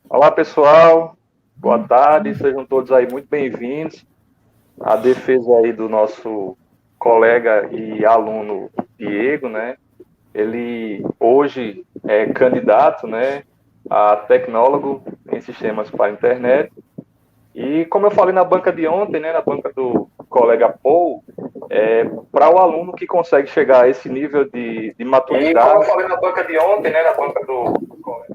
Olá, pessoal. Boa tarde. Sejam todos aí muito bem-vindos à defesa aí do nosso colega e aluno Diego, né? Ele hoje é candidato, né, a tecnólogo em sistemas para a internet. E como eu falei na banca de ontem, né, na banca do colega Paul, para o aluno que consegue chegar a esse nível de maturidade. E como eu falei na banca de ontem, né, na banca do colega,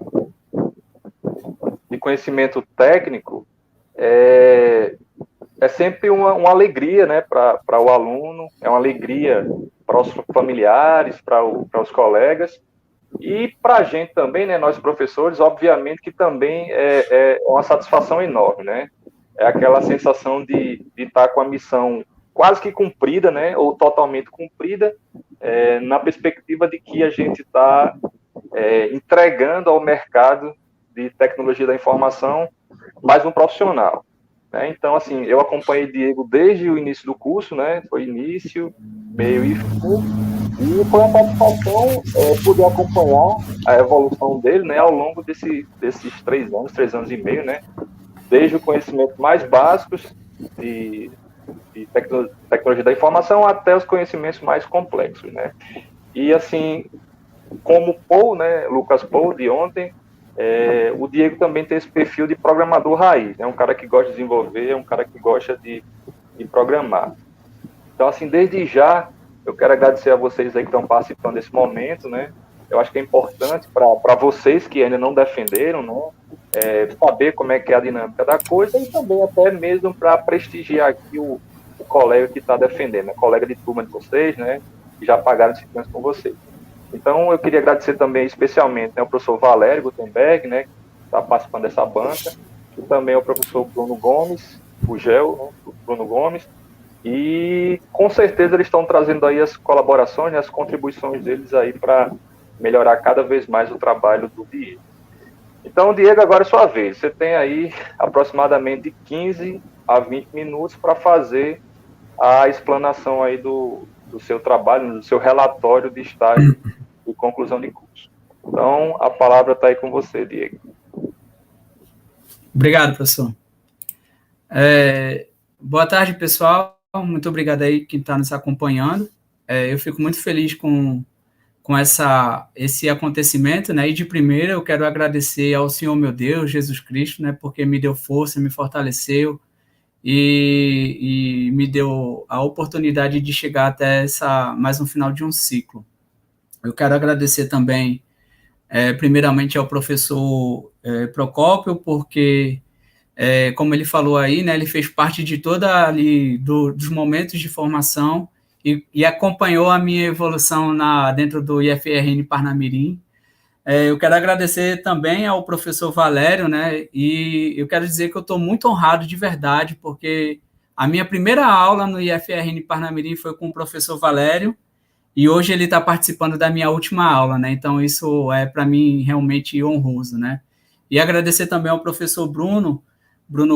de conhecimento técnico, é sempre uma alegria, né, para o aluno, é uma alegria para os familiares, para os colegas, e para a gente também, né, nós professores, obviamente que também é uma satisfação enorme, né? É aquela sensação de estar com a missão quase que cumprida, né, ou totalmente cumprida, na perspectiva de que a gente está entregando ao mercado de tecnologia da informação mais um profissional. Né? Então, assim, eu acompanhei Diego desde o início do curso, né? Foi início, meio e fim. E foi uma satisfação poder acompanhar a evolução dele, né, ao longo desses 3 anos e meio, né? Desde o conhecimento mais básicos de tecnologia da informação até os conhecimentos mais complexos, né? E, assim, como Paul, né, Lucas Paul, de ontem, o Diego também tem esse perfil de programador raiz, é um cara que gosta de desenvolver, é um cara que gosta de programar. Então, assim, desde já, eu quero agradecer a vocês aí que estão participando desse momento, né? Eu acho que é importante para vocês que ainda não defenderam, né? Saber como é que é a dinâmica da coisa e também até mesmo para prestigiar aqui o colega que está defendendo, né? Colega de turma de vocês, né? Que já pagaram disciplinas com vocês. Então, eu queria agradecer também, especialmente, né, o professor Valério Gutenberg, né, que está participando dessa banca, e também o professor Bruno Gomes, o GEL, né, Bruno Gomes, e com certeza eles estão trazendo aí as colaborações, né, as contribuições deles aí para melhorar cada vez mais o trabalho do Diego. Então, Diego, agora é sua vez. Você tem aí aproximadamente 15 a 20 minutos para fazer a explanação aí do seu trabalho, do seu relatório de estágio de conclusão de curso. Então, a palavra está aí com você, Diego. Obrigado, professor. Boa tarde, pessoal. Muito obrigado aí quem está nos acompanhando. Eu fico muito feliz com esse acontecimento, né? E de primeira eu quero agradecer ao Senhor meu Deus, Jesus Cristo, né? Porque me deu força, me fortaleceu e me deu a oportunidade de chegar até mais um final de um ciclo. Eu quero agradecer também, primeiramente, ao professor Procópio, porque, como ele falou aí, né, ele fez parte de dos momentos de formação e acompanhou a minha evolução dentro do IFRN Parnamirim. Eu quero agradecer também ao professor Valério, né, e eu quero dizer que eu estou muito honrado de verdade, porque a minha primeira aula no IFRN Parnamirim foi com o professor Valério, e hoje ele está participando da minha última aula, né? Então isso é para mim realmente honroso, né? E agradecer também ao professor Bruno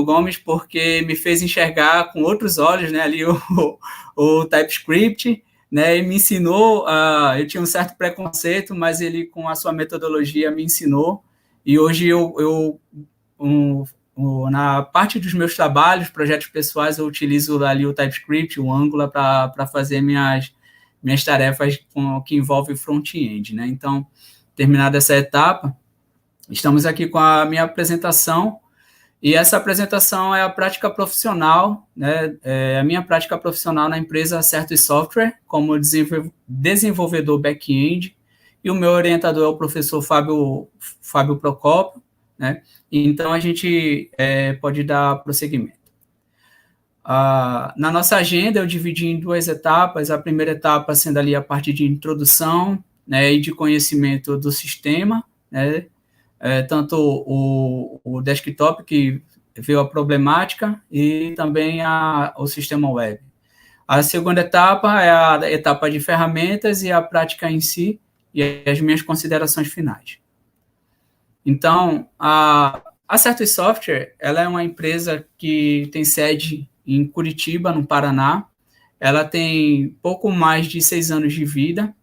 Gomes, porque me fez enxergar com outros olhos, né? Ali o TypeScript, né? E me ensinou. Eu tinha um certo preconceito, mas ele com a sua metodologia me ensinou. E hoje na parte dos meus trabalhos, projetos pessoais, eu utilizo ali o TypeScript, o Angular para fazer minhas tarefas que envolvem front-end, né? Então, terminada essa etapa, estamos aqui com a minha apresentação, e essa apresentação é a prática profissional, né? A minha prática profissional na empresa Certo Software, como desenvolvedor back-end, e o meu orientador é o professor Fábio Procópio, né? Então, a gente pode dar prosseguimento. Na nossa agenda, eu dividi em 2 etapas. A primeira etapa sendo ali a parte de introdução, né, e de conhecimento do sistema, né, tanto o desktop, que viu a problemática, e também o sistema web. A segunda etapa é a etapa de ferramentas e a prática em si, e as minhas considerações finais. Então, a A Certus Software, ela é uma empresa que tem sede em Curitiba, no Paraná. Ela tem pouco mais de 6 anos de vida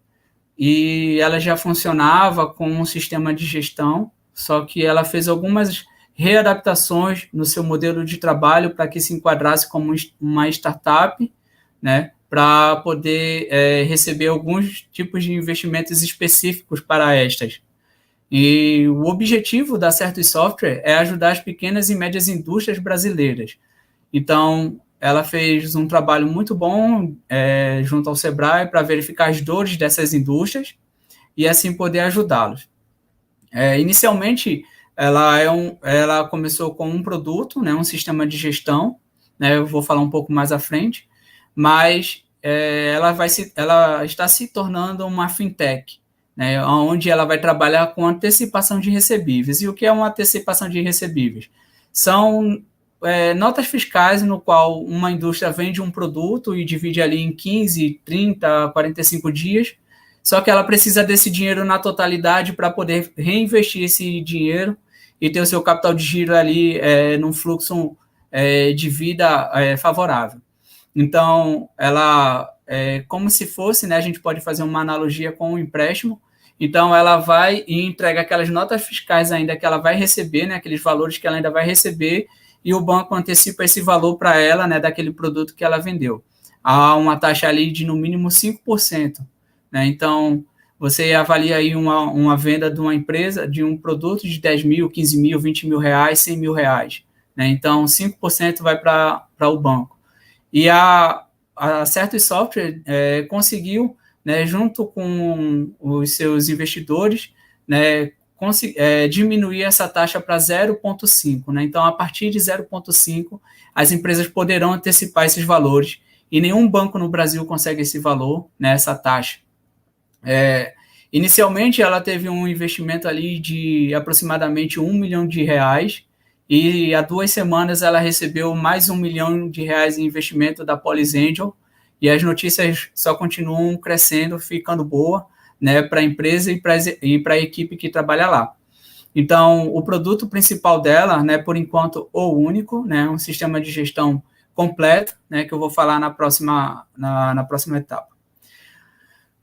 e ela já funcionava com um sistema de gestão, só que ela fez algumas readaptações no seu modelo de trabalho para que se enquadrasse como uma startup, né, para poder receber alguns tipos de investimentos específicos para estas. E o objetivo da Certus Software é ajudar as pequenas e médias indústrias brasileiras. Então, ela fez um trabalho muito bom junto ao Sebrae para verificar as dores dessas indústrias e assim poder ajudá-los. Inicialmente, ela começou com um produto, né, um sistema de gestão, né, eu vou falar um pouco mais à frente, mas ela está se tornando uma fintech, né, onde ela vai trabalhar com antecipação de recebíveis. E o que é uma antecipação de recebíveis? São notas fiscais no qual uma indústria vende um produto e divide ali em 15, 30, 45 dias, só que ela precisa desse dinheiro na totalidade para poder reinvestir esse dinheiro e ter o seu capital de giro ali num fluxo de vida favorável. Então, ela como se fosse, né, a gente pode fazer uma analogia com um empréstimo. Então, ela vai e entrega aquelas notas fiscais ainda que ela vai receber, né, aqueles valores que ela ainda vai receber, e o banco antecipa esse valor para ela, né, daquele produto que ela vendeu. Há uma taxa ali de, no mínimo, 5%. Né? Então, você avalia aí uma venda de uma empresa, de um produto de 10 mil, 15 mil, 20 mil reais, 100 mil reais. Né? Então, 5% vai para o banco. E a Certus Software conseguiu, né, junto com os seus investidores, né, diminuir essa taxa para 0,5. Né? Então, a partir de 0,5, as empresas poderão antecipar esses valores, e nenhum banco no Brasil consegue esse valor, né, essa taxa. Inicialmente, ela teve um investimento ali de aproximadamente R$1 milhão, e há 2 semanas ela recebeu mais R$1 milhão em investimento da Polis Angel, e as notícias só continuam crescendo, ficando boa, né, para a empresa e para a equipe que trabalha lá. Então, o produto principal dela, né, por enquanto, o único, né, um sistema de gestão completo, né, que eu vou falar na próxima etapa.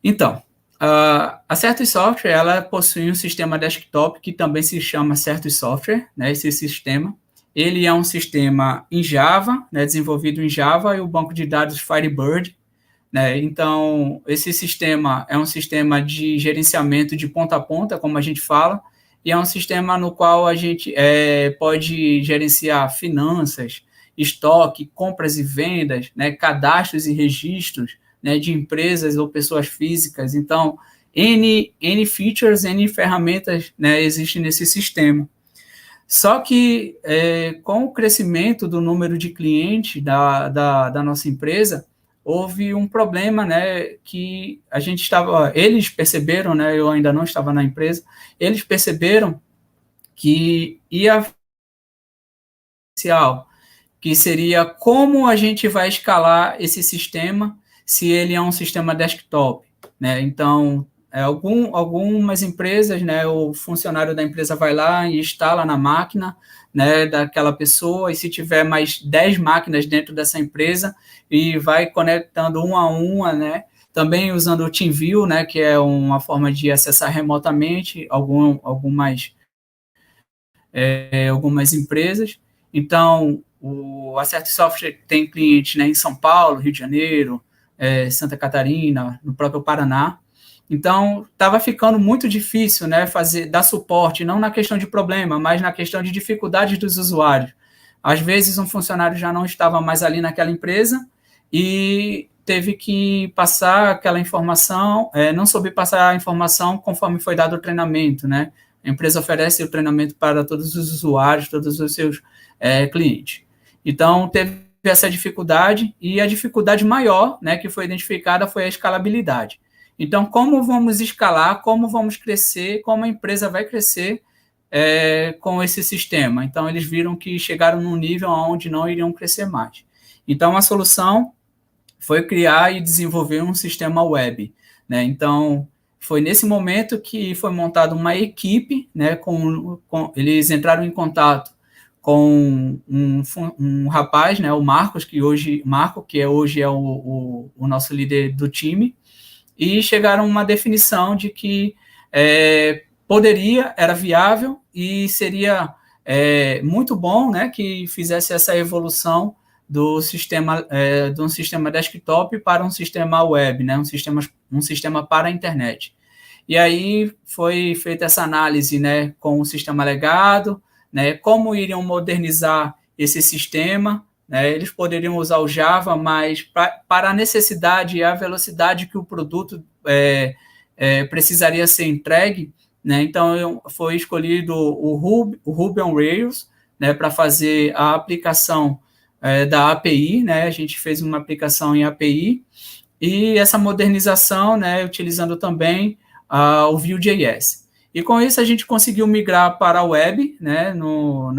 Então, a Certus Software, ela possui um sistema desktop que também se chama Certus Software, né, esse sistema. Ele é um sistema em Java, né, desenvolvido em Java, e o banco de dados Firebird. Né? Então, esse sistema é um sistema de gerenciamento de ponta a ponta, como a gente fala, e é um sistema no qual a gente pode gerenciar finanças, estoque, compras e vendas, né, cadastros e registros, né, de empresas ou pessoas físicas. Então, N features, N ferramentas, né, existem nesse sistema. Só que, com o crescimento do número de clientes da nossa empresa, houve um problema, né, que eles perceberam, né, eu ainda não estava na empresa, eles perceberam que que seria como a gente vai escalar esse sistema se ele é um sistema desktop, né? Então, algumas empresas, né, o funcionário da empresa vai lá e instala na máquina, né, daquela pessoa, e se tiver mais 10 máquinas dentro dessa empresa, e vai conectando uma a uma, né, também usando o TeamViewer, né, que é uma forma de acessar remotamente algumas empresas. Então, a Certus Software tem clientes, né, em São Paulo, Rio de Janeiro, Santa Catarina, no próprio Paraná. Então, estava ficando muito difícil, né, dar suporte, não na questão de problema, mas na questão de dificuldades dos usuários. Às vezes, um funcionário já não estava mais ali naquela empresa e teve que passar aquela informação, não soube passar a informação conforme foi dado o treinamento, né? A empresa oferece o treinamento para todos os usuários, todos os seus clientes. Então, teve essa dificuldade, e a dificuldade maior, né, que foi identificada, foi a escalabilidade. Então, como vamos escalar, como vamos crescer, como a empresa vai crescer com esse sistema? Então, eles viram que chegaram num nível onde não iriam crescer mais. Então, a solução foi criar e desenvolver um sistema web, né? Então, foi nesse momento que foi montada uma equipe, né, eles entraram em contato com um rapaz, né, o Marcos, que hoje é o nosso líder do time, e chegaram a uma definição de que era viável e seria muito bom, né, que fizesse essa evolução do sistema, de um sistema desktop para um sistema web, né, um sistema para a internet. E aí foi feita essa análise, né, com o sistema legado, né, como iriam modernizar esse sistema, né, eles poderiam usar o Java, mas para a necessidade e a velocidade que o produto precisaria ser entregue, né, então foi escolhido o Ruby on Rails, né, para fazer a aplicação da API, né, a gente fez uma aplicação em API, e essa modernização, né, utilizando também o Vue.js. E com isso a gente conseguiu migrar para a web, né, no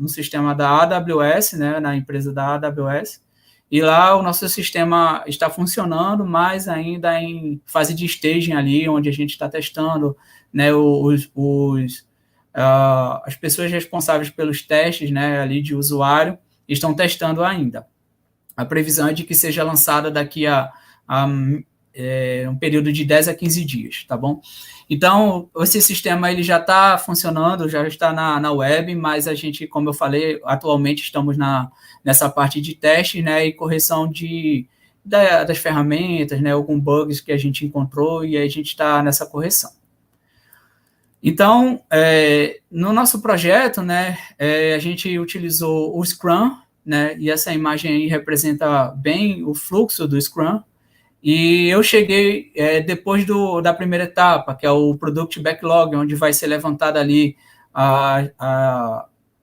sistema da AWS, né, na empresa da AWS, e lá o nosso sistema está funcionando, mas ainda em fase de staging ali, onde a gente está testando, né, as pessoas responsáveis pelos testes, né, ali de usuário, estão testando ainda. A previsão é de que seja lançada daqui a um período de 10 a 15 dias, tá bom? Então, esse sistema ele já está funcionando, já está na web, mas a gente, como eu falei, atualmente estamos nessa parte de teste, né, e correção das ferramentas, né, alguns bugs que a gente encontrou, e aí a gente está nessa correção. Então, no nosso projeto, né, a gente utilizou o Scrum, né, e essa imagem aí representa bem o fluxo do Scrum. E eu cheguei depois da primeira etapa, que é o Product Backlog, onde vai ser levantado ali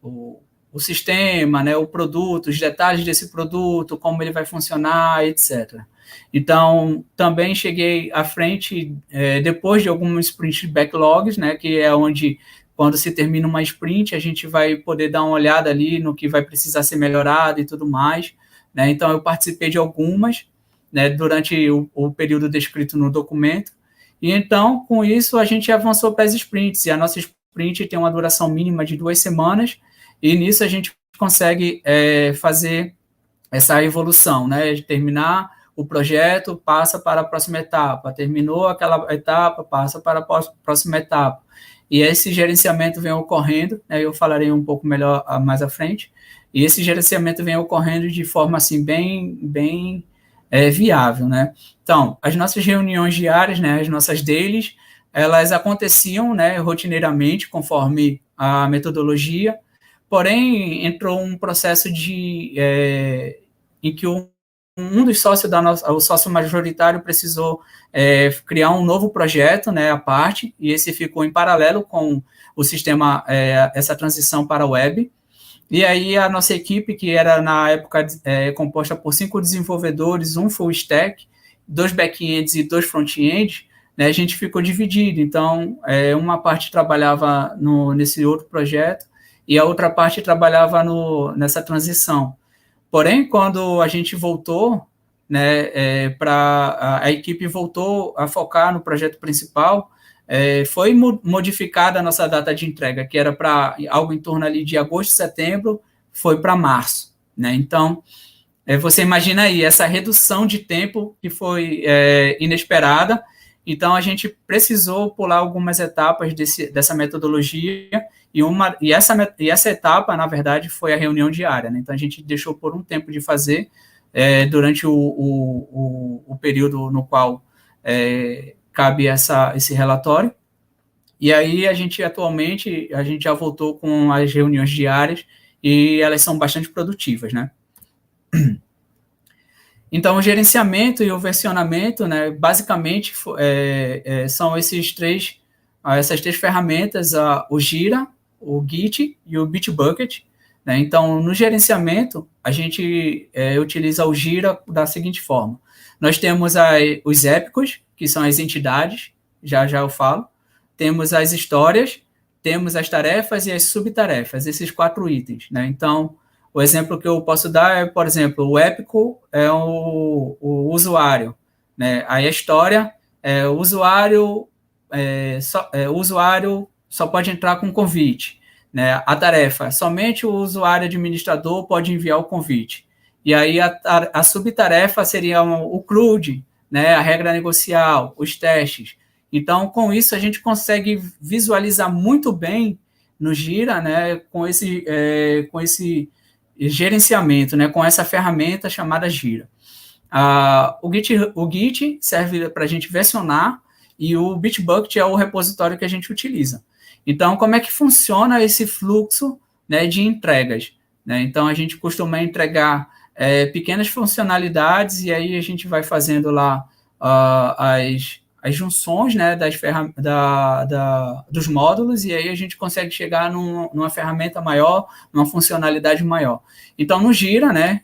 o sistema, né, o produto, os detalhes desse produto, como ele vai funcionar, etc. Então, também cheguei à frente depois de alguns sprint backlogs, né, que é onde, quando se termina uma sprint, a gente vai poder dar uma olhada ali no que vai precisar ser melhorado e tudo mais, né. Então, eu participei de algumas, né, durante o período descrito no documento, e então, com isso, a gente avançou para as sprints, e a nossa sprint tem uma duração mínima de 2 semanas, e nisso a gente consegue fazer essa evolução, né, de terminar o projeto, passa para a próxima etapa, terminou aquela etapa, passa para a próxima etapa, e esse gerenciamento vem ocorrendo, né, eu falarei um pouco melhor mais à frente, e esse gerenciamento vem ocorrendo de forma, assim, bem viável, né? Então, as nossas reuniões diárias, né, as nossas dailies, elas aconteciam, né, rotineiramente, conforme a metodologia, porém, entrou um processo em que um dos sócios o sócio majoritário precisou criar um novo projeto, né, à parte, e esse ficou em paralelo com o sistema, essa transição para a web. E aí a nossa equipe, que era na época composta por 5 desenvolvedores, um full stack, 2 back-ends e 2 front-ends, né, a gente ficou dividido. Então, uma parte trabalhava nesse outro projeto e a outra parte trabalhava nessa transição. Porém, quando a gente voltou, né, a equipe voltou a focar no projeto principal, foi modificada a nossa data de entrega, que era para algo em torno ali de agosto, setembro, foi para março, né? Então, você imagina aí essa redução de tempo que foi inesperada. Então, a gente precisou pular algumas etapas dessa metodologia, e essa etapa, na verdade, foi a reunião diária, né? Então, a gente deixou por um tempo de fazer durante o período no qual cabe esse relatório, e aí atualmente, a gente já voltou com as reuniões diárias, e elas são bastante produtivas, né? Então, o gerenciamento e o versionamento, né, basicamente, são essas três ferramentas, o Jira, o Git e o Bitbucket, né? Então, no gerenciamento, a gente utiliza o Jira da seguinte forma: nós temos os épicos, que são as entidades, já eu falo, temos as histórias, temos as tarefas e as subtarefas, esses 4 itens, né? Então, o exemplo que eu posso dar é, por exemplo, o épico é o usuário, né? Aí a história é o usuário, o usuário só pode entrar com convite, né? A tarefa, somente o usuário administrador pode enviar o convite. E aí a subtarefa seria o CRUD, né? A regra negocial, os testes. Então, com isso, a gente consegue visualizar muito bem no Gira, né? Com esse gerenciamento, né? Com essa ferramenta chamada Gira. O Git serve para a gente versionar e o Bitbucket é o repositório que a gente utiliza. Então, como é que funciona esse fluxo, né, de entregas? Né? Então, a gente costuma entregar pequenas funcionalidades e aí a gente vai fazendo lá as junções, né, dos módulos, e aí a gente consegue chegar numa ferramenta maior, numa funcionalidade maior. Então, no Gira, né,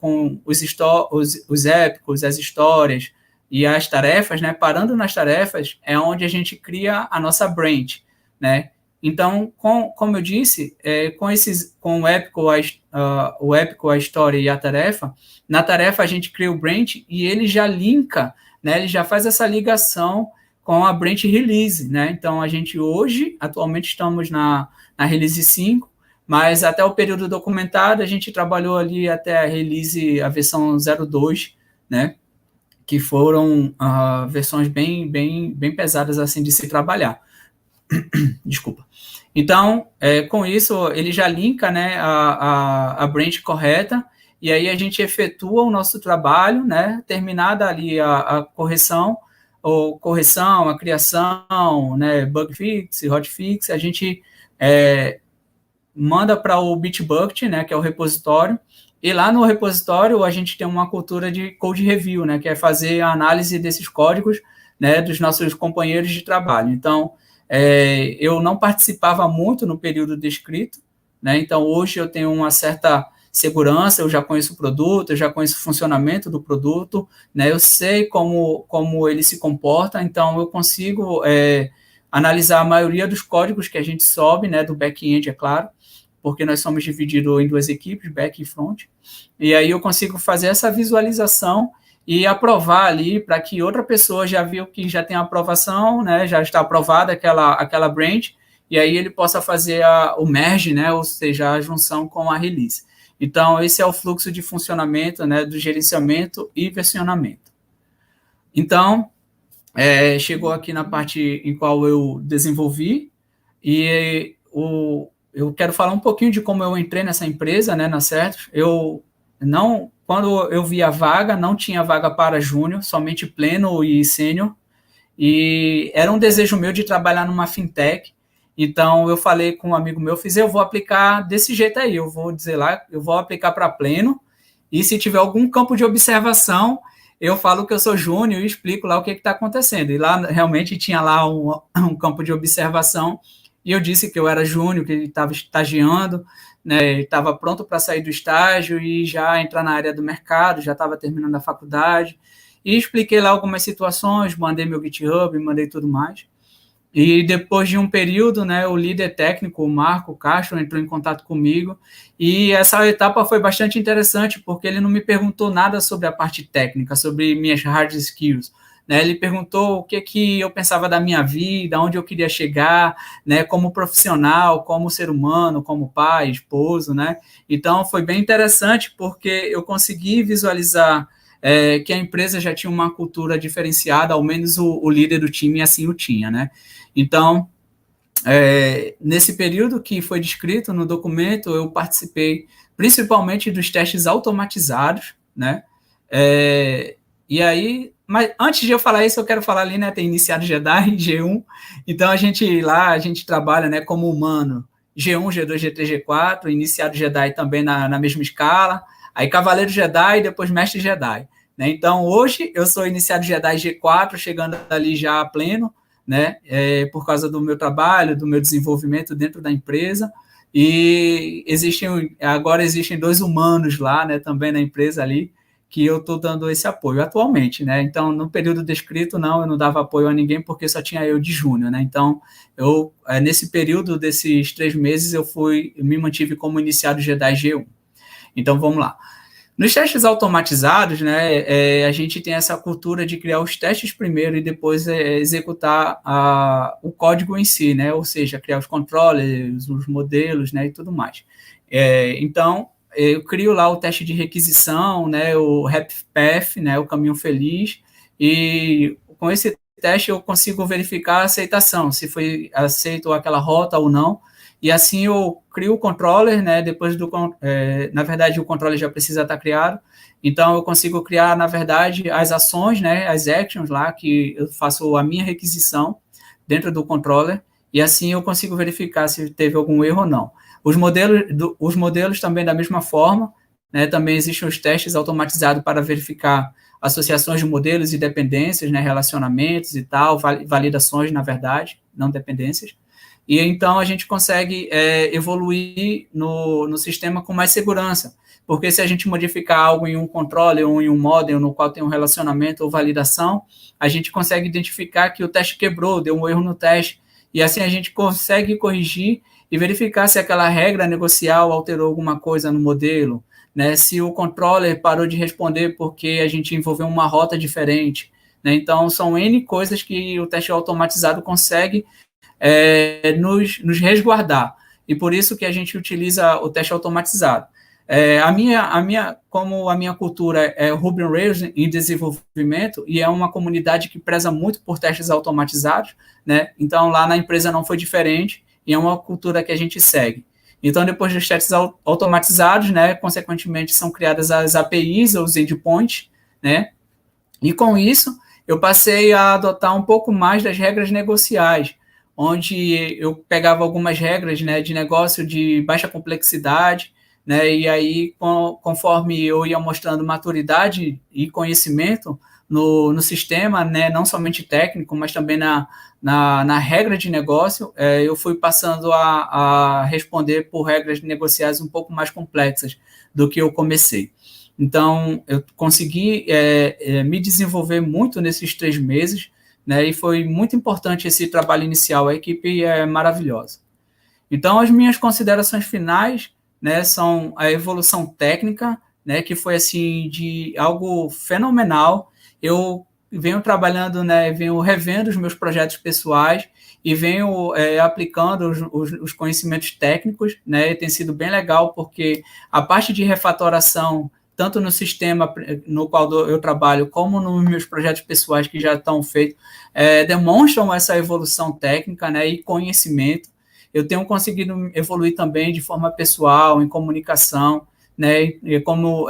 com os épicos, as histórias e as tarefas, né, parando nas tarefas, é onde a gente cria a nossa branch, né? Então, como eu disse, com o épico, a história e a tarefa, na tarefa a gente cria o branch e ele já linka, né, ele já faz essa ligação com a branch release, né? Então, a gente hoje, atualmente, estamos na release 5, mas até o período documentado, a gente trabalhou ali até a release, a versão 02, né? Que foram versões bem pesadas, assim, de se trabalhar. Desculpa. Então, com isso, ele já linka, né, a branch correta, e aí a gente efetua o nosso trabalho, né, terminada ali a correção, a criação, né, bug fix, hotfix, a gente manda para o Bitbucket, né, que é o repositório, e lá no repositório a gente tem uma cultura de code review, né, que é fazer a análise desses códigos, né, dos nossos companheiros de trabalho. Então, eu não participava muito no período descrito, né, então hoje eu tenho uma certa segurança, eu já conheço o produto, eu já conheço o funcionamento do produto, né, eu sei como ele se comporta, então eu consigo analisar a maioria dos códigos que a gente sobe, né, do back-end, é claro, porque nós somos divididos em duas equipes, back e front, e aí eu consigo fazer essa visualização e aprovar ali para que outra pessoa já viu que já tem a aprovação, né, já está aprovada aquela branch, e aí ele possa fazer o merge, né, ou seja, a junção com a release. Então, esse é o fluxo de funcionamento, né, do gerenciamento e versionamento. Então, chegou aqui na parte em qual eu desenvolvi, e eu quero falar um pouquinho de como eu entrei nessa empresa, né, na Certus. Quando eu vi a vaga, não tinha vaga para júnior, somente pleno e sênior, e era um desejo meu de trabalhar numa fintech. Então, eu falei com um amigo meu, eu vou aplicar desse jeito aí, eu vou dizer lá, eu vou aplicar para pleno, e se tiver algum campo de observação, eu falo que eu sou júnior e explico lá o que está acontecendo. E lá, realmente, tinha lá um campo de observação, e eu disse que eu era júnior, que ele estava estagiando, né, estava pronto para sair do estágio e já entrar na área do mercado, já estava terminando a faculdade, e expliquei lá algumas situações, mandei meu GitHub, mandei tudo mais. E depois de um período, né, o líder técnico, o Marco Castro, entrou em contato comigo, e essa etapa foi bastante interessante, porque ele não me perguntou nada sobre a parte técnica, sobre minhas hard skills, né? Ele perguntou o que eu pensava da minha vida, onde eu queria chegar, né, como profissional, como ser humano, como pai, esposo, né? Então, foi bem interessante, porque eu consegui visualizar que a empresa já tinha uma cultura diferenciada, ao menos o líder do time assim o tinha, né? Então, nesse período que foi descrito no documento, eu participei principalmente dos testes automatizados, né? E aí, mas antes de eu falar isso, eu quero falar ali, né, tem iniciado Jedi, G1, então a gente trabalha, né, como humano, G1, G2, G3, G4, iniciado Jedi também na mesma escala, aí Cavaleiro Jedi e depois Mestre Jedi, né? Então, hoje eu sou iniciado Jedi G4, chegando ali já a pleno, né, por causa do meu trabalho, do meu desenvolvimento dentro da empresa, e agora existem 2 humanos lá, né, também na empresa ali, que eu estou dando esse apoio atualmente, né? Então, no período descrito, eu não dava apoio a ninguém, porque só tinha eu de júnior, né? Então, nesse período desses 3 meses, eu me mantive como iniciado Jedi G1. Então, vamos lá. Nos testes automatizados, né, a gente tem essa cultura de criar os testes primeiro e depois executar o código em si, né, ou seja, criar os controllers, os modelos, né, e tudo mais. Então, eu crio lá o teste de requisição, né, o Happy Path, né, o caminho feliz, e com esse teste eu consigo verificar a aceitação, se foi aceito aquela rota ou não, e assim eu crio o controller, né, depois na verdade o controller já precisa estar criado, então eu consigo criar, na verdade, as ações, né, as actions lá, que eu faço a minha requisição dentro do controller, e assim eu consigo verificar se teve algum erro ou não. Os modelos também da mesma forma, né, também existem os testes automatizados para verificar associações de modelos e dependências, né, relacionamentos e tal, validações, na verdade, não dependências. E então a gente consegue evoluir no sistema com mais segurança, porque se a gente modificar algo em um controle ou em um modem no qual tem um relacionamento ou validação, a gente consegue identificar que o teste quebrou, deu um erro no teste, e assim a gente consegue corrigir e verificar se aquela regra negocial alterou alguma coisa no modelo, né, se o controller parou de responder porque a gente envolveu uma rota diferente, né, então são N coisas que o teste automatizado consegue nos resguardar, e por isso que a gente utiliza o teste automatizado. Como a minha cultura é Ruby on Rails em desenvolvimento, e é uma comunidade que preza muito por testes automatizados, né? Então lá na empresa não foi diferente, e é uma cultura que a gente segue. Então, depois dos testes automatizados, né, consequentemente são criadas as APIs, ou os endpoints, né? E com isso, eu passei a adotar um pouco mais das regras negociais, onde eu pegava algumas regras, né, de negócio de baixa complexidade, né, e aí, conforme eu ia mostrando maturidade e conhecimento no sistema, né, não somente técnico, mas também na regra de negócio, eu fui passando a responder por regras negociais um pouco mais complexas do que eu comecei. Então, eu consegui me desenvolver muito nesses 3 meses, né, e foi muito importante esse trabalho inicial, a equipe é maravilhosa. Então, as minhas considerações finais, né, são a evolução técnica, né, que foi assim de algo fenomenal. Eu venho trabalhando, né, venho revendo os meus projetos pessoais e venho aplicando os conhecimentos técnicos, né, e tem sido bem legal porque a parte de refatoração, tanto no sistema no qual eu trabalho, como nos meus projetos pessoais que já estão feitos, demonstram essa evolução técnica, né, e conhecimento. Eu tenho conseguido evoluir também de forma pessoal, em comunicação, né, e como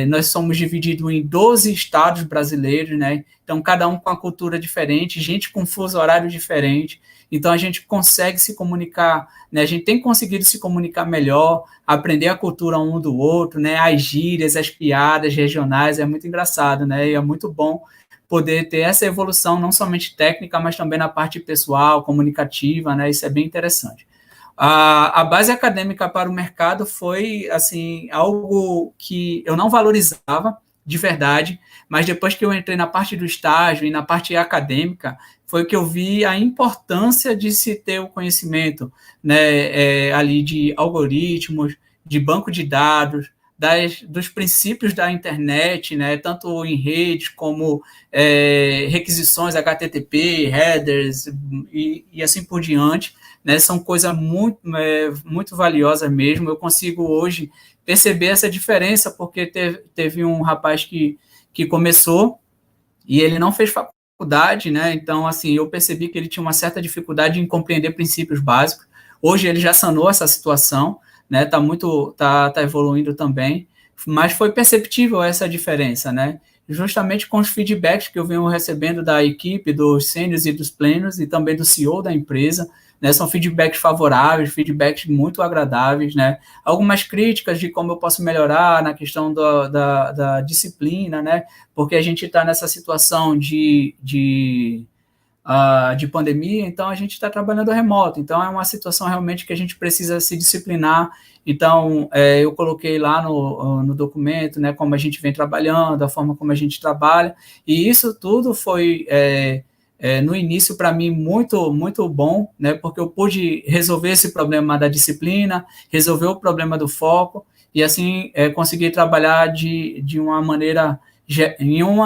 nós somos divididos em 12 estados brasileiros, né, então cada um com uma cultura diferente, gente com fuso horário diferente, então a gente consegue se comunicar, né, a gente tem conseguido se comunicar melhor, aprender a cultura um do outro, né, as gírias, as piadas regionais, é muito engraçado, né, e é muito bom poder ter essa evolução, não somente técnica, mas também na parte pessoal, comunicativa, né, isso é bem interessante. A base acadêmica para o mercado foi, assim, algo que eu não valorizava, de verdade, mas depois que eu entrei na parte do estágio e na parte acadêmica, foi que eu vi a importância de se ter o conhecimento, né, ali de algoritmos, de banco de dados, dos princípios da internet, né, tanto em redes como requisições HTTP, headers e assim por diante, né, são coisas muito valiosas mesmo. Eu consigo hoje perceber essa diferença, porque teve um rapaz que começou e ele não fez faculdade, né, então assim, eu percebi que ele tinha uma certa dificuldade em compreender princípios básicos. Hoje ele já sanou essa situação, né, tá evoluindo também, mas foi perceptível essa diferença, né, justamente com os feedbacks que eu venho recebendo da equipe, dos sêniors e dos plênios, e também do CEO da empresa, né, são feedbacks favoráveis, feedbacks muito agradáveis, né, algumas críticas de como eu posso melhorar na questão da disciplina, né, porque a gente está nessa situação de pandemia, então a gente está trabalhando remoto, então é uma situação realmente que a gente precisa se disciplinar. Então eu coloquei lá no documento, né, como a gente vem trabalhando, a forma como a gente trabalha, e isso tudo foi no início para mim muito, muito bom, né, porque eu pude resolver esse problema da disciplina, resolver o problema do foco, e assim conseguir trabalhar em uma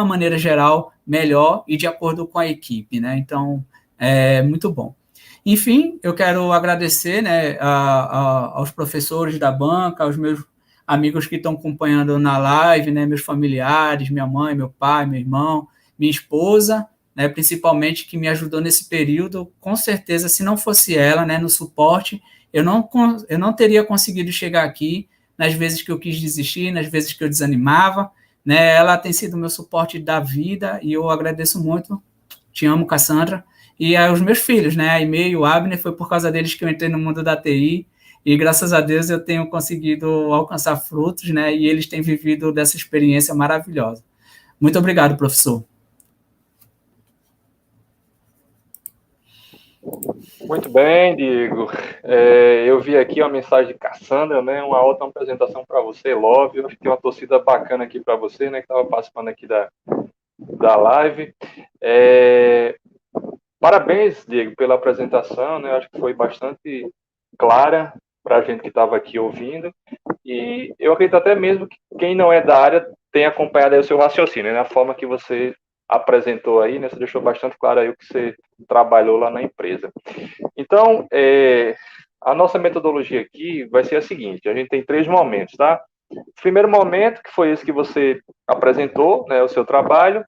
maneira geral melhor e de acordo com a equipe, né? Então, é muito bom. Enfim, eu quero agradecer, né, aos professores da banca, aos meus amigos que estão acompanhando na live, né, meus familiares, minha mãe, meu pai, meu irmão, minha esposa, né, principalmente que me ajudou nesse período. Com certeza, se não fosse ela, né, no suporte, eu não teria conseguido chegar aqui nas vezes que eu quis desistir, nas vezes que eu desanimava, né? Ela tem sido meu suporte da vida e eu agradeço muito. Te amo, Cassandra. E aos meus filhos, né? A Aimee e o Abner, foi por causa deles que eu entrei no mundo da TI. E graças a Deus eu tenho conseguido alcançar frutos, né? E eles têm vivido dessa experiência maravilhosa. Muito obrigado, professor. Muito bem, Diego. Eu vi aqui uma mensagem de Cassandra, né? Uma outra apresentação para você, Love. Eu acho que tem uma torcida bacana aqui para você, né? Que estava participando aqui da live. Parabéns, Diego, pela apresentação, né? Eu acho que foi bastante clara para a gente que estava aqui ouvindo. E eu acredito até mesmo que quem não é da área tenha acompanhado aí o seu raciocínio, né? A forma que você apresentou aí, né? Você deixou bastante claro aí o que você trabalhou lá na empresa. Então, a nossa metodologia aqui vai ser a seguinte: a gente tem 3 momentos, tá? O primeiro momento, que foi esse que você apresentou, né, o seu trabalho.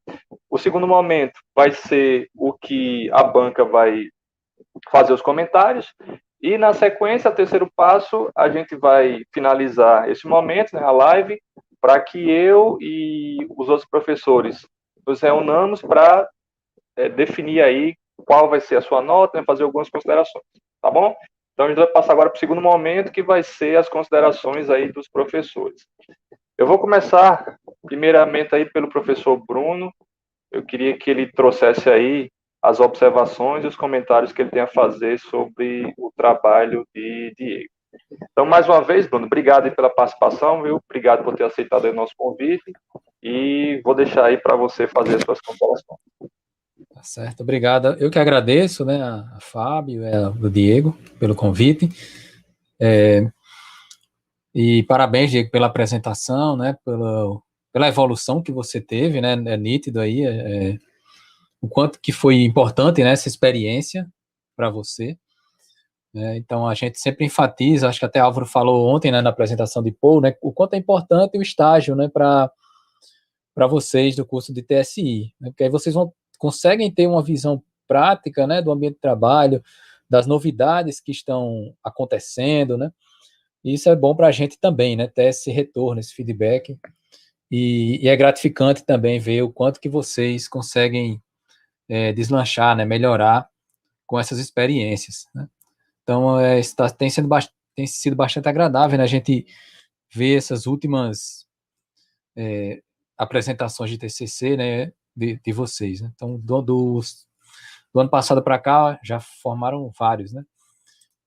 O segundo momento vai ser o que a banca vai fazer os comentários. E, na sequência, o terceiro passo, a gente vai finalizar esse momento, né, a live, para que eu e os outros professores nos reunamos para definir aí qual vai ser a sua nota, né, fazer algumas considerações, tá bom? Então, a gente vai passar agora para o segundo momento, que vai ser as considerações aí dos professores. Eu vou começar, primeiramente, aí pelo professor Bruno. Eu queria que ele trouxesse aí as observações e os comentários que ele tem a fazer sobre o trabalho de Diego. Então, mais uma vez, Bruno, obrigado aí pela participação, viu? Obrigado por ter aceitado o nosso convite e vou deixar aí para você fazer as suas considerações. Tá certo, obrigado. Eu que agradeço, né, a Fábio e ao Diego pelo convite. E parabéns, Diego, pela apresentação, né, pela evolução que você teve, né, é nítido aí o quanto que foi importante, né, essa experiência para você. Então, a gente sempre enfatiza, acho que até Álvaro falou ontem, né, na apresentação de Paul, né, o quanto é importante o estágio, né, para vocês do curso de TSI, né, porque aí vocês conseguem ter uma visão prática, né, do ambiente de trabalho, das novidades que estão acontecendo, né, e isso é bom para a gente também, né, ter esse retorno, esse feedback, e é gratificante também ver o quanto que vocês conseguem deslanchar, né, melhorar com essas experiências, né. Então, tem sido bastante agradável, né, a gente ver essas últimas apresentações de TCC, né, de vocês, né? Então, do ano passado para cá, já formaram vários, né,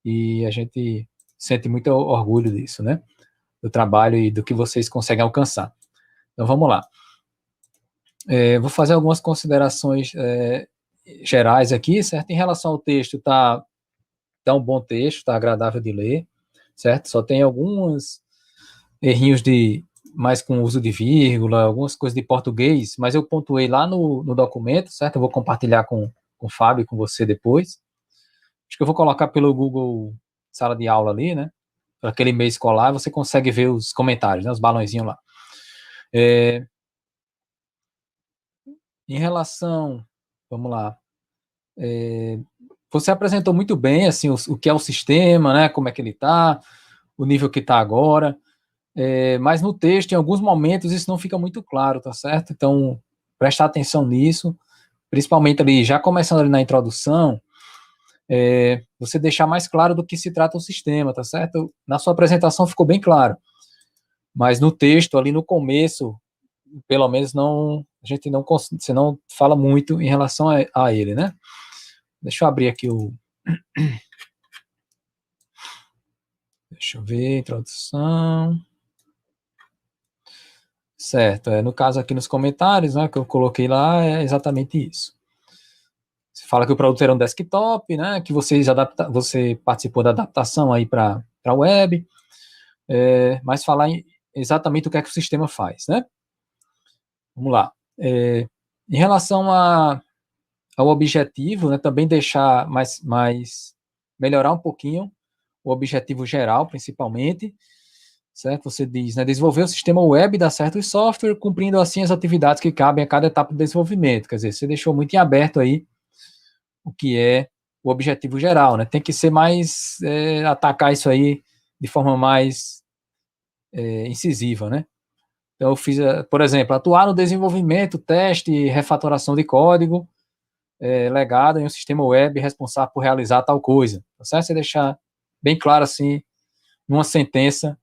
e a gente sente muito orgulho disso, né, do trabalho e do que vocês conseguem alcançar. Então, vamos lá. Vou fazer algumas considerações gerais aqui, certo? Em relação ao texto, tá um bom texto, tá agradável de ler, certo? Só tem alguns errinhos mais com uso de vírgula, algumas coisas de português, mas eu pontuei lá no documento, certo? Eu vou compartilhar com o Fábio e com você depois. Acho que eu vou colocar pelo Google Sala de Aula ali, né? Para aquele e-mail escolar, você consegue ver os comentários, né? Os balãozinhos lá. Em relação, vamos lá, você apresentou muito bem, assim, o que é o sistema, né? Como é que ele está, o nível que está agora. Mas no texto, em alguns momentos, isso não fica muito claro, tá certo? Então, prestar atenção nisso, principalmente ali, já começando ali na introdução, você deixar mais claro do que se trata o sistema, tá certo? Na sua apresentação ficou bem claro, mas no texto, ali no começo, pelo menos você não fala muito em relação a ele, né? Deixa eu abrir aqui deixa eu ver, introdução. Certo, no caso aqui nos comentários, né, que eu coloquei lá, é exatamente isso. Você fala que o produto era um desktop, né, que você participou da adaptação aí para a web. mas falar exatamente o que é que o sistema faz, né? Vamos lá. Em relação ao objetivo, né, também deixar melhorar um pouquinho o objetivo geral, principalmente, certo? Você diz, né, desenvolver o sistema web da certo software, cumprindo assim as atividades que cabem a cada etapa do desenvolvimento. Quer dizer, você deixou muito em aberto aí o que é o objetivo geral, né? Tem que ser mais, atacar isso aí de forma mais incisiva, né? Então, eu fiz, por exemplo, atuar no desenvolvimento, teste e refatoração de código legado em um sistema web responsável por realizar tal coisa. Tá certo? Você deixar bem claro, assim, numa sentença,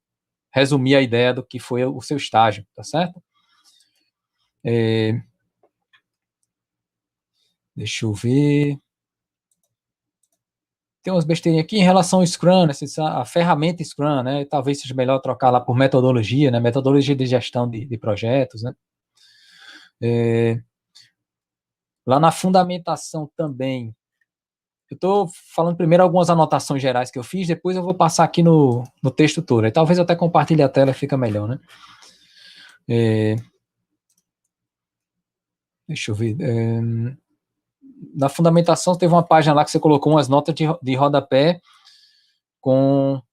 resumir a ideia do que foi o seu estágio, tá certo? Deixa eu ver. Tem umas besteirinhas aqui em relação ao Scrum, né, a ferramenta Scrum, né? Talvez seja melhor trocar lá por metodologia, né? Metodologia de gestão de projetos, né? Lá na fundamentação também, eu estou falando primeiro algumas anotações gerais que eu fiz, depois eu vou passar aqui no texto todo. Aí talvez eu até compartilhe a tela, fica melhor, né? Deixa eu ver. Na fundamentação teve uma página lá que você colocou umas notas de rodapé quando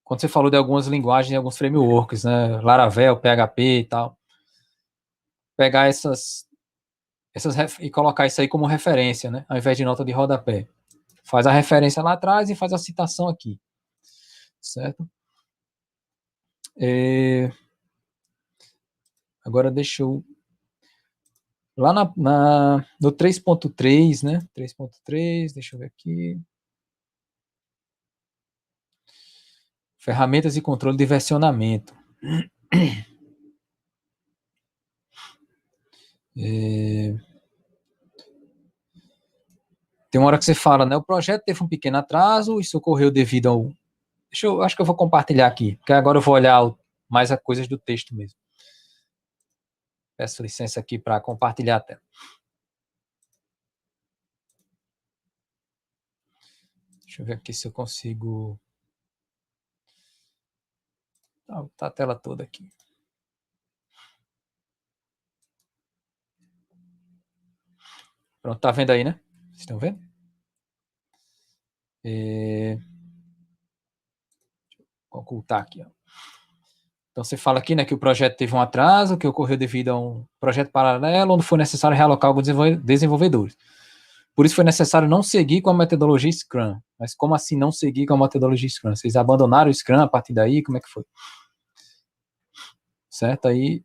você falou de algumas linguagens, alguns frameworks, né? Laravel, PHP e tal. Pegar essas e colocar isso aí como referência, né? Ao invés de nota de rodapé. Faz a referência lá atrás e faz a citação aqui. Certo? Agora deixa eu... Lá no 3.3, né? 3.3, deixa eu ver aqui. Ferramentas e controle de versionamento. Tem uma hora que você fala, né? O projeto teve um pequeno atraso, isso ocorreu devido ao... acho que eu vou compartilhar aqui, porque agora eu vou olhar mais as coisas do texto mesmo. Peço licença aqui para compartilhar a tela. Deixa eu ver aqui se eu consigo... Tá a tela toda aqui. Pronto, tá vendo aí, né? Vocês estão vendo? Vou ocultar aqui, ó. Então, você fala aqui, né, que o projeto teve um atraso, que ocorreu devido a um projeto paralelo, onde foi necessário realocar alguns desenvolvedores. Por isso foi necessário não seguir com a metodologia Scrum. Mas como assim não seguir com a metodologia Scrum? Vocês abandonaram o Scrum a partir daí? Como é que foi? Certo? Aí,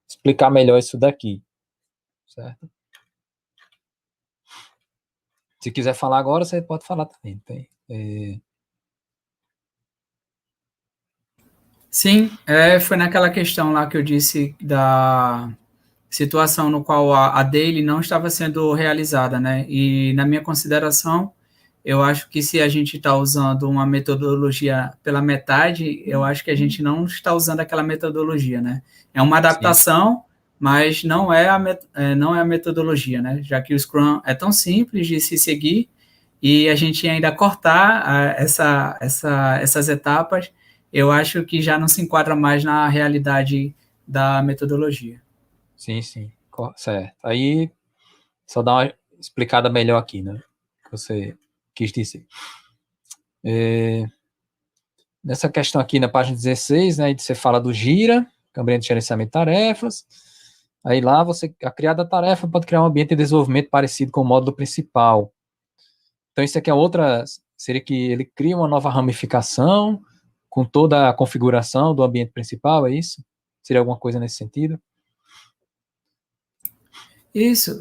explicar melhor isso daqui. Certo? Se quiser falar agora, você pode falar também. Sim, foi naquela questão lá que eu disse da situação no qual a daily não estava sendo realizada, né? E na minha consideração, eu acho que se a gente está usando uma metodologia pela metade, eu acho que a gente não está usando aquela metodologia, né? É uma adaptação, sim, mas não é a metodologia, né? Já que o Scrum é tão simples de se seguir e a gente ainda cortar essas etapas, eu acho que já não se enquadra mais na realidade da metodologia. Sim, sim, certo. Aí, só dar uma explicada melhor aqui, né? Que você quis dizer. Nessa questão aqui na página 16, né, você fala do Gira, que é um ambiente de gerenciamento de tarefas. Aí lá, a criada tarefa pode criar um ambiente de desenvolvimento parecido com o módulo principal. Então, isso aqui é outra, seria que ele cria uma nova ramificação com toda a configuração do ambiente principal, é isso? Seria alguma coisa nesse sentido? Isso.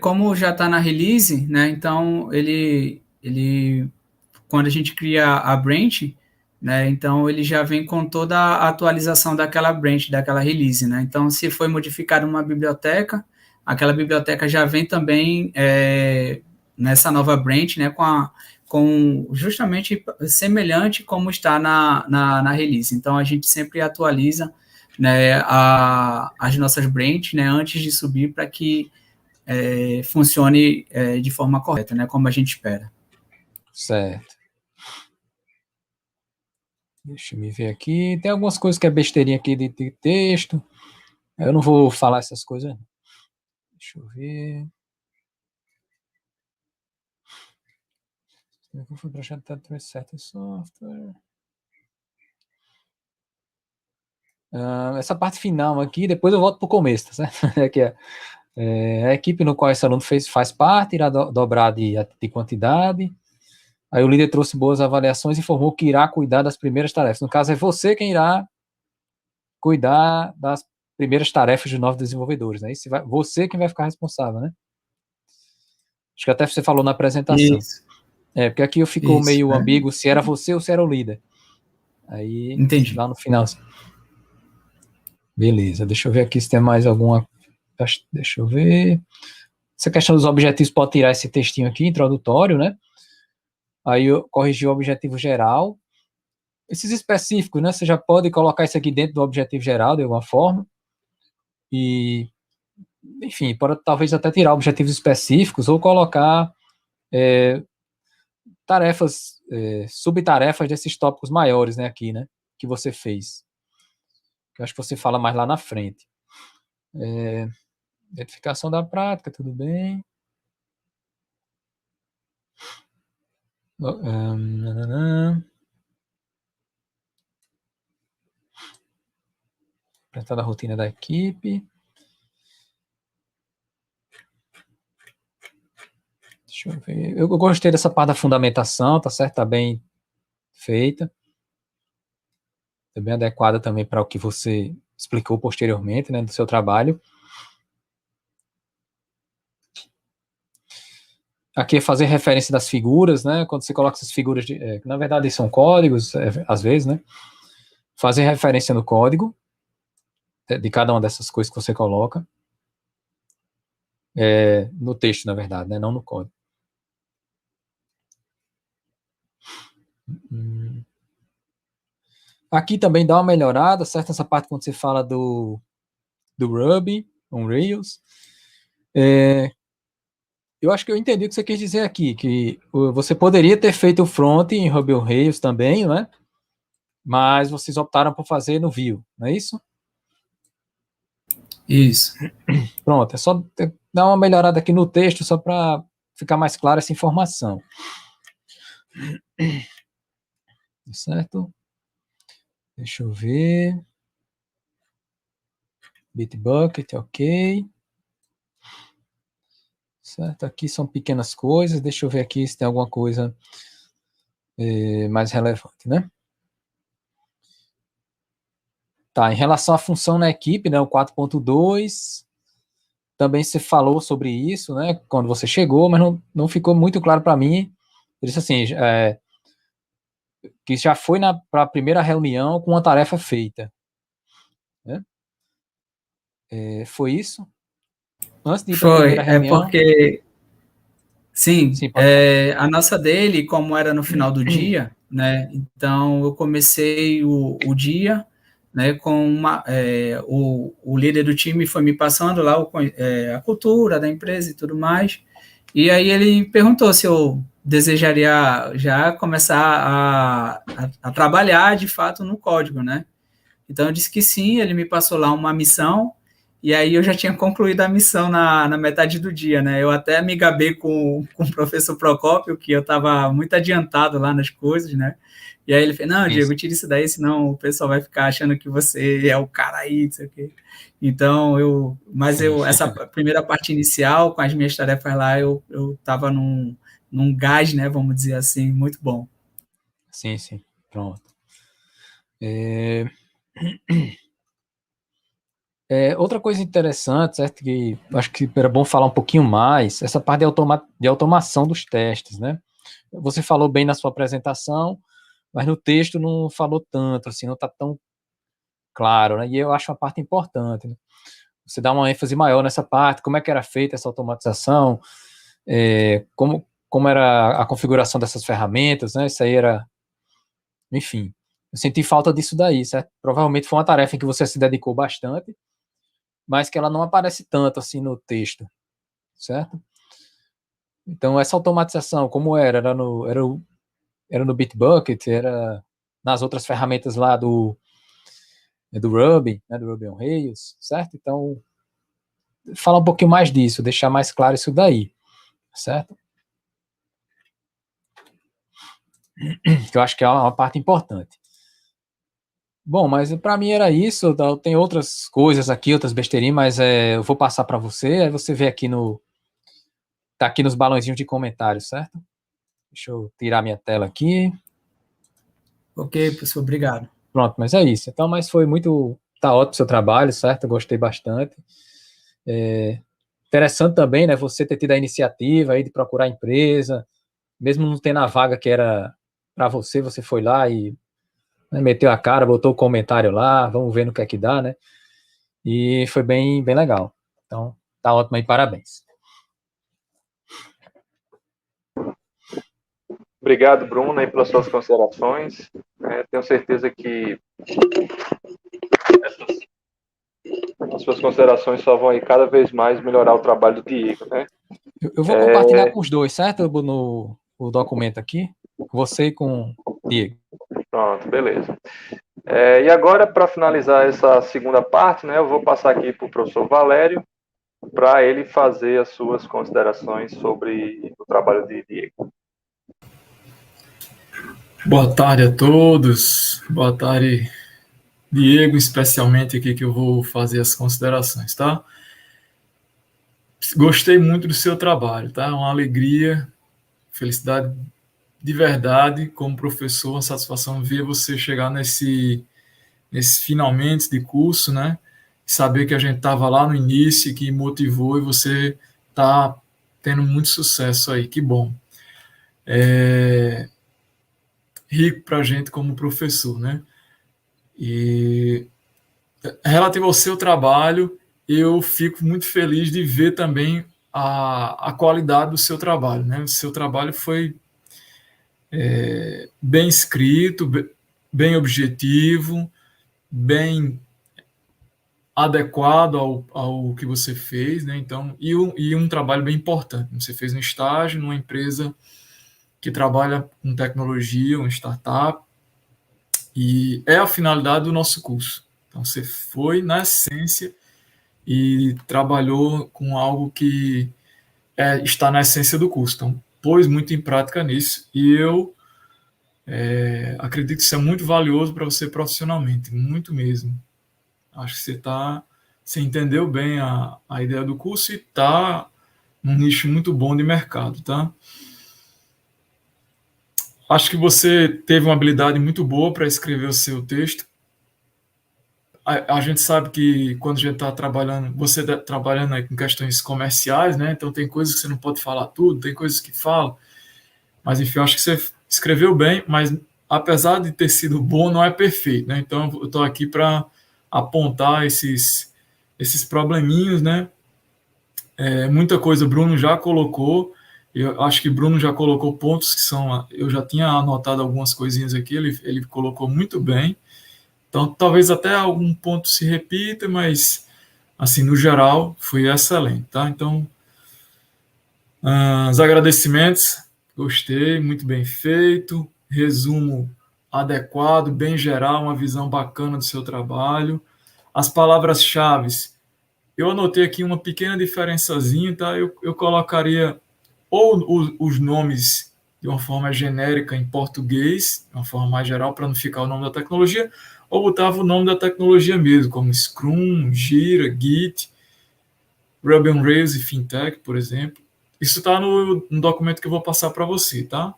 Como já está na release, né, então ele, quando a gente cria a branch, né, então ele já vem com toda a atualização daquela branch, daquela release, né? Então, se foi modificada uma biblioteca, aquela biblioteca já vem também nessa nova branch, né, com justamente semelhante como está na release. Então, a gente sempre atualiza, né, as nossas branches, né, antes de subir para que funcione de forma correta, né, como a gente espera. Certo. Deixa eu me ver aqui. Tem algumas coisas que é besteirinha aqui de texto. Eu não vou falar essas coisas. Deixa eu ver. Como foi projetado certo software? Essa parte final aqui, depois eu volto para o começo, tá certo? Aqui a equipe no qual esse aluno faz parte irá dobrar de quantidade. Aí o líder trouxe boas avaliações e informou que irá cuidar das primeiras tarefas. No caso, é você quem irá cuidar das primeiras tarefas dos novos desenvolvedores, né? Você quem vai ficar responsável, né? Acho que até você falou na apresentação. Isso. Porque aqui ficou meio ambíguo se era você ou se era o líder. Aí, entendi. lá no final. Beleza, deixa eu ver aqui se tem mais alguma. Deixa eu ver. Essa questão dos objetivos pode tirar esse textinho aqui, introdutório, né? Aí eu corrigi o objetivo geral. Esses específicos, né? Você já pode colocar isso aqui dentro do objetivo geral, de alguma forma. E, enfim, pode talvez até tirar objetivos específicos ou colocar tarefas, subtarefas desses tópicos maiores, né? Aqui, né? Que você fez. Eu acho que você fala mais lá na frente. Identificação da prática, tudo bem. Apresentar a rotina da equipe. Deixa eu ver. Eu gostei dessa parte da fundamentação, tá certo? Tá bem feita. Tá bem adequada também para o que você explicou posteriormente, né, do seu trabalho. Aqui é fazer referência das figuras, né? Quando você coloca essas figuras, na verdade são códigos, às vezes, né? Fazer referência no código de cada uma dessas coisas que você coloca. No texto, na verdade, né? Não no código. Aqui também dá uma melhorada, certo? Essa parte quando você fala do Ruby on Rails. Eu acho que eu entendi o que você quis dizer aqui, que você poderia ter feito o front em Ruby on Rails também, né? Mas vocês optaram por fazer no Vue, não é isso? Isso. Pronto, é só dar uma melhorada aqui no texto, só para ficar mais clara essa informação. Certo? Deixa eu ver. Bitbucket, ok. Certo, aqui são pequenas coisas. Deixa eu ver aqui se tem alguma coisa mais relevante, né? Tá, em relação à função na equipe, né, o 4.2, também você falou sobre isso, né, quando você chegou, mas não ficou muito claro para mim. Ele disse assim, que já foi para a primeira reunião com uma tarefa feita. Né? Foi isso? Antes de ir para a primeira reunião? Porque... Sim, a nossa dele, como era no final do dia, né, então eu comecei o dia, né, com o líder do time foi me passando lá a cultura da empresa e tudo mais, e aí ele perguntou se eu desejaria já começar a trabalhar de fato no código, né, então eu disse que sim, ele me passou lá uma missão, e aí eu já tinha concluído a missão na metade do dia, né? Eu até me gabei com o professor Procópio, que eu estava muito adiantado lá nas coisas, né? E aí ele fez, não, Diego, tira isso daí, senão o pessoal vai ficar achando que você é o cara aí, não sei o quê. Então, essa primeira parte inicial, com as minhas tarefas lá, eu estava num gás, né? Vamos dizer assim, muito bom. Sim, pronto. Outra coisa interessante, certo, que acho que era bom falar um pouquinho mais, essa parte de automação dos testes, né? Você falou bem na sua apresentação, mas no texto não falou tanto, assim, não está tão claro, né? E eu acho uma parte importante, né? Você dá uma ênfase maior nessa parte, como é que era feita essa automatização, como era a configuração dessas ferramentas, né? Isso aí era... Enfim, eu senti falta disso daí, certo? Provavelmente foi uma tarefa em que você se dedicou bastante, mas que ela não aparece tanto assim no texto, certo? Então, essa automatização, como era? Era no Bitbucket? Era nas outras ferramentas lá do Ruby, né, do Ruby on Rails, certo? Então, falar um pouquinho mais disso, deixar mais claro isso daí, certo? Que eu acho que é uma parte importante. Bom, mas para mim era isso. Tem outras coisas aqui, outras besteirinhas, mas eu vou passar para você. Aí você vê aqui tá aqui nos balãozinhos de comentários, certo? Deixa eu tirar minha tela aqui. Ok, professor, obrigado. Pronto, mas é isso. Então, mas tá ótimo o seu trabalho, certo? Eu gostei bastante. Interessante também, né? Você ter tido a iniciativa aí de procurar empresa, mesmo não tendo a vaga que era para você, você foi lá e, né, meteu a cara, botou o comentário lá, vamos ver no que é que dá, né? E foi bem, bem legal. Então, tá ótimo aí, parabéns. Obrigado, Bruno, aí, pelas suas considerações. Tenho certeza que as suas considerações só vão aí cada vez mais melhorar o trabalho do Diego, né? Eu vou compartilhar com os dois, certo? No documento aqui, você e com o Diego. Pronto, beleza. E agora, para finalizar essa segunda parte, né, eu vou passar aqui para o professor Valério, para ele fazer as suas considerações sobre o trabalho de Diego. Boa tarde a todos. Boa tarde, Diego, especialmente aqui que eu vou fazer as considerações, tá? Gostei muito do seu trabalho, tá? Uma alegria, felicidade de verdade como professor, uma satisfação ver você chegar nesse finalmente de curso, né? Saber que a gente estava lá no início, que motivou e você tá tendo muito sucesso aí, que bom. Rico para a gente como professor, né? E relativo ao seu trabalho, eu fico muito feliz de ver também a qualidade do seu trabalho, né? O seu trabalho foi bem escrito, bem objetivo, bem adequado ao que você fez, né? Então, e um trabalho bem importante. Você fez um estágio numa empresa que trabalha com tecnologia, uma startup, e é a finalidade do nosso curso. Então, você foi na essência e trabalhou com algo que está na essência do curso. Então, pôs muito em prática nisso, e eu acredito que isso é muito valioso para você profissionalmente, muito mesmo. Acho que você entendeu bem a ideia do curso e está num nicho muito bom de mercado, tá? Acho que você teve uma habilidade muito boa para escrever o seu texto. A gente sabe que quando a gente está trabalhando, você está trabalhando aí com questões comerciais, né? Então tem coisas que você não pode falar tudo, tem coisas que fala. Mas enfim, eu acho que você escreveu bem, mas apesar de ter sido bom, não é perfeito, né? Então eu estou aqui para apontar esses probleminhos, né? Muita coisa o Bruno já colocou. Eu acho que Bruno já colocou pontos que são. Eu já tinha anotado algumas coisinhas aqui, ele colocou muito bem. Então, talvez até algum ponto se repita, mas, assim, no geral, foi excelente, tá? Então, os agradecimentos, gostei, muito bem feito, resumo adequado, bem geral, uma visão bacana do seu trabalho. As palavras-chave, eu anotei aqui uma pequena diferençazinha, tá? Eu colocaria ou os nomes de uma forma genérica em português, de uma forma mais geral, para não ficar o nome da tecnologia, ou botava o nome da tecnologia mesmo, como Scrum, Jira, Git, Ruby on Rails e Fintech, por exemplo. Isso está no documento que eu vou passar para você, tá?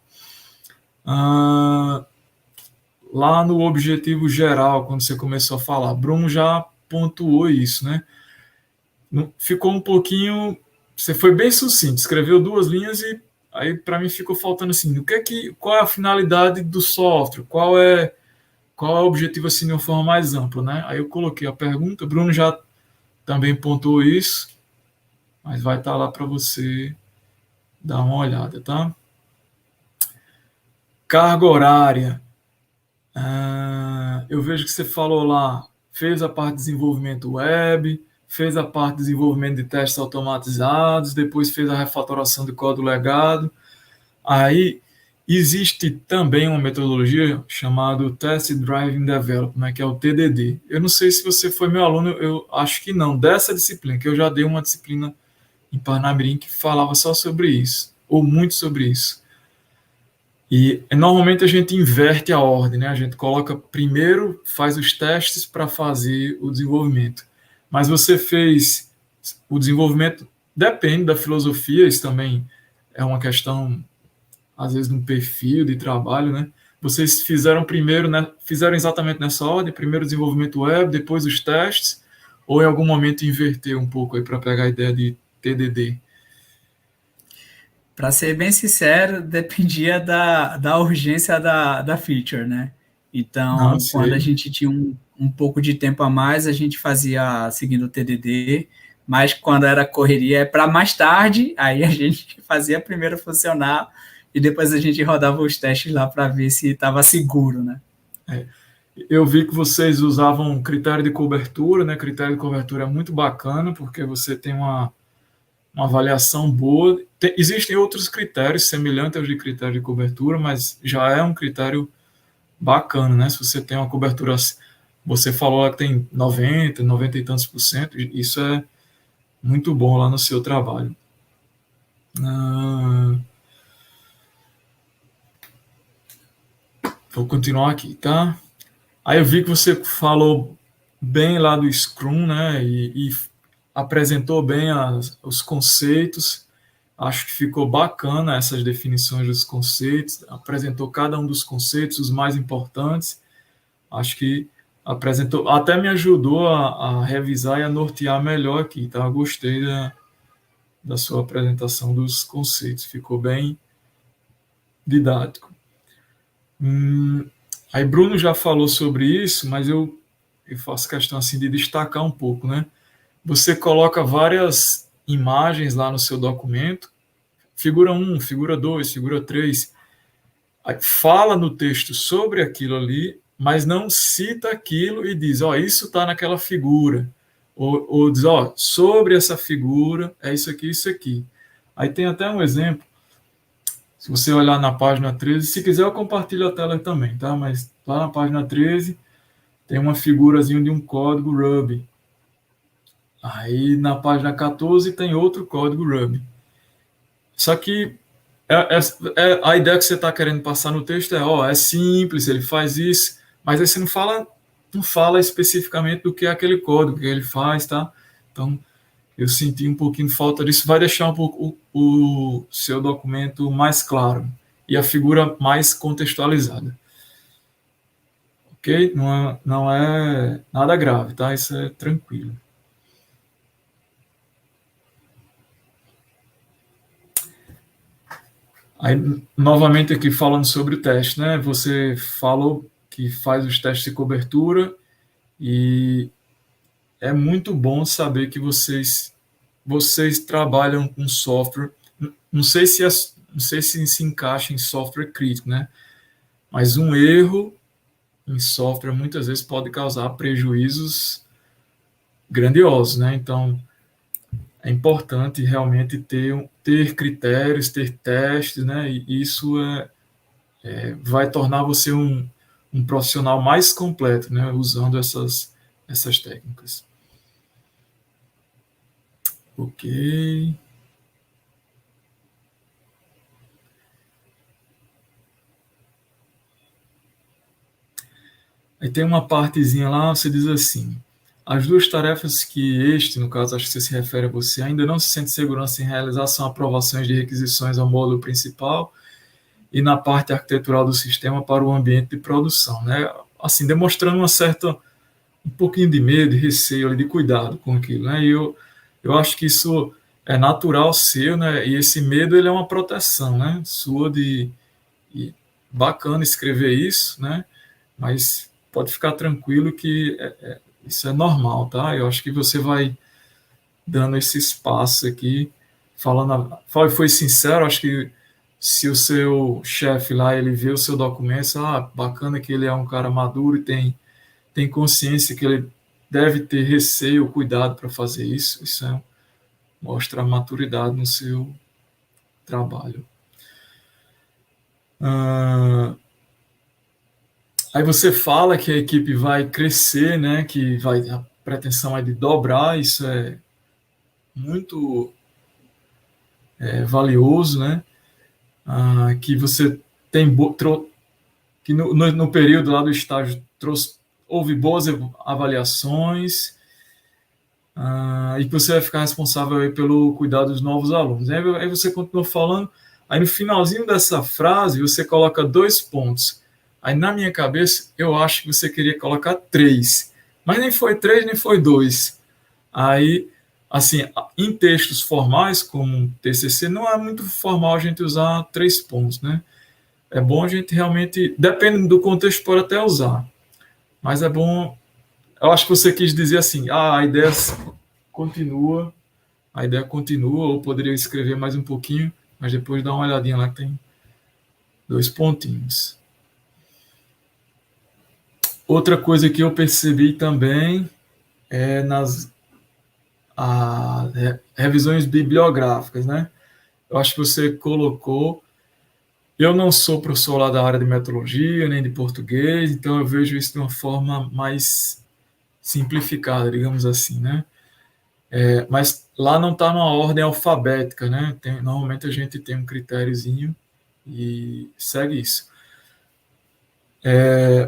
Lá no objetivo geral, quando você começou a falar, Bruno já pontuou isso, né? Ficou um pouquinho... Você foi bem sucinto, escreveu 2 linhas e aí para mim ficou faltando assim, qual é a finalidade do software, qual é o objetivo assim de uma forma mais ampla, né? Aí eu coloquei a pergunta, Bruno já também pontuou isso, mas vai estar lá para você dar uma olhada, tá? Carga horária. Eu vejo que você falou lá, fez a parte de desenvolvimento web, fez a parte de desenvolvimento de testes automatizados, depois fez a refatoração de código legado. Aí Existe também uma metodologia chamada Test Driven Development, que é o TDD. Eu não sei se você foi meu aluno, eu acho que não, dessa disciplina, que eu já dei uma disciplina em Parnamirim que falava só sobre isso, ou muito sobre isso. E normalmente a gente inverte a ordem, né? A gente coloca primeiro, faz os testes para fazer o desenvolvimento. Mas você fez o desenvolvimento, depende da filosofia, isso também é uma questão às vezes no perfil de trabalho, né? Vocês fizeram primeiro, né? Fizeram exatamente nessa ordem, primeiro o desenvolvimento web, depois os testes, ou em algum momento inverter um pouco aí para pegar a ideia de TDD? Para ser bem sincero, dependia da urgência da feature, né? Não Então, quando a sei. gente tinha um pouco de tempo a mais, a gente fazia seguindo o TDD, mas quando era correria é para mais tarde, aí a gente fazia primeiro funcionar e depois a gente rodava os testes lá para ver se estava seguro, né? É. Eu vi que vocês usavam critério de cobertura, né? Critério de cobertura é muito bacana, porque você tem uma avaliação boa. Existem outros critérios semelhantes aos de critério de cobertura, mas já é um critério bacana, né? Se você tem uma cobertura, você falou que tem 90, 90 e tantos por cento, isso é muito bom lá no seu trabalho. Ah, vou continuar aqui, tá? Aí eu vi que você falou bem lá do Scrum, né? E apresentou bem os conceitos. Acho que ficou bacana essas definições dos conceitos. Apresentou cada um dos conceitos, os mais importantes. Acho que apresentou, até me ajudou a revisar e a nortear melhor aqui, tá? Eu gostei da sua apresentação dos conceitos. Ficou bem didático. Aí Bruno já falou sobre isso, mas eu faço questão assim de destacar um pouco, né? Você coloca várias imagens lá no seu documento, figura 1, figura 2, figura 3, aí fala no texto sobre aquilo ali, mas não cita aquilo e diz, ó, isso está naquela figura. Ou diz, ó, sobre essa figura, é isso aqui, isso aqui. Aí tem até um exemplo, se você olhar na página 13, se quiser eu compartilho a tela também, tá? Mas lá na página 13 tem uma figurazinha de um código Ruby. Aí na página 14 tem outro código Ruby. Só que a ideia que você está querendo passar no texto é, ó, é simples, ele faz isso, mas aí você não fala especificamente do que é aquele código que ele faz, tá? Então, eu senti um pouquinho de falta disso, vai deixar um pouco o seu documento mais claro e a figura mais contextualizada. Ok? Não é nada grave, tá? Isso é tranquilo. Aí, novamente aqui falando sobre o teste, né? Você falou que faz os testes de cobertura e é muito bom saber que vocês trabalham com software. Não sei se se encaixa em software crítico, né? Mas um erro em software muitas vezes pode causar prejuízos grandiosos, né? Então, é importante realmente ter critérios, ter testes, né? E isso vai tornar você um profissional mais completo, né? Usando essas técnicas. Ok. Aí tem uma partezinha lá, você diz assim: as duas tarefas que no caso, acho que você se refere a você, ainda não se sente segurança em realizar são aprovações de requisições ao módulo principal e na parte arquitetural do sistema para o ambiente de produção, né? Assim, demonstrando um pouquinho de medo, de receio, de cuidado com aquilo, né? E eu acho que isso é natural seu, né? E esse medo, ele é uma proteção, né? Sua e bacana escrever isso, né? Mas pode ficar tranquilo que isso é normal, tá? Eu acho que você vai dando esse espaço aqui, foi sincero, acho que se o seu chefe lá, ele vê o seu documento, bacana que ele é um cara maduro e tem consciência que ele deve ter receio, cuidado para fazer isso, mostra a maturidade no seu trabalho. Aí você fala que a equipe vai crescer, né? Que a pretensão é de dobrar, isso é muito valioso, né? Que você tem que no período lá do estágio houve boas avaliações, e que você vai ficar responsável aí pelo cuidado dos novos alunos. Aí você continua falando, aí no finalzinho dessa frase você coloca 2 pontos. Aí na minha cabeça eu acho que você queria colocar 3, mas nem foi 3, nem foi 2. Aí, assim, em textos formais, como TCC, não é muito formal a gente usar 3 pontos, né? É bom a gente realmente, dependendo do contexto, pode até usar. Mas é bom, eu acho que você quis dizer assim, a ideia continua, ou poderia escrever mais um pouquinho, mas depois dá uma olhadinha lá que tem 2 pontinhos. Outra coisa que eu percebi também é nas revisões bibliográficas, né? Eu acho que você colocou. Eu não sou professor lá da área de metodologia, nem de português, então eu vejo isso de uma forma mais simplificada, digamos assim, né? Mas lá não está numa ordem alfabética, né? Normalmente a gente tem um critériozinho e segue isso.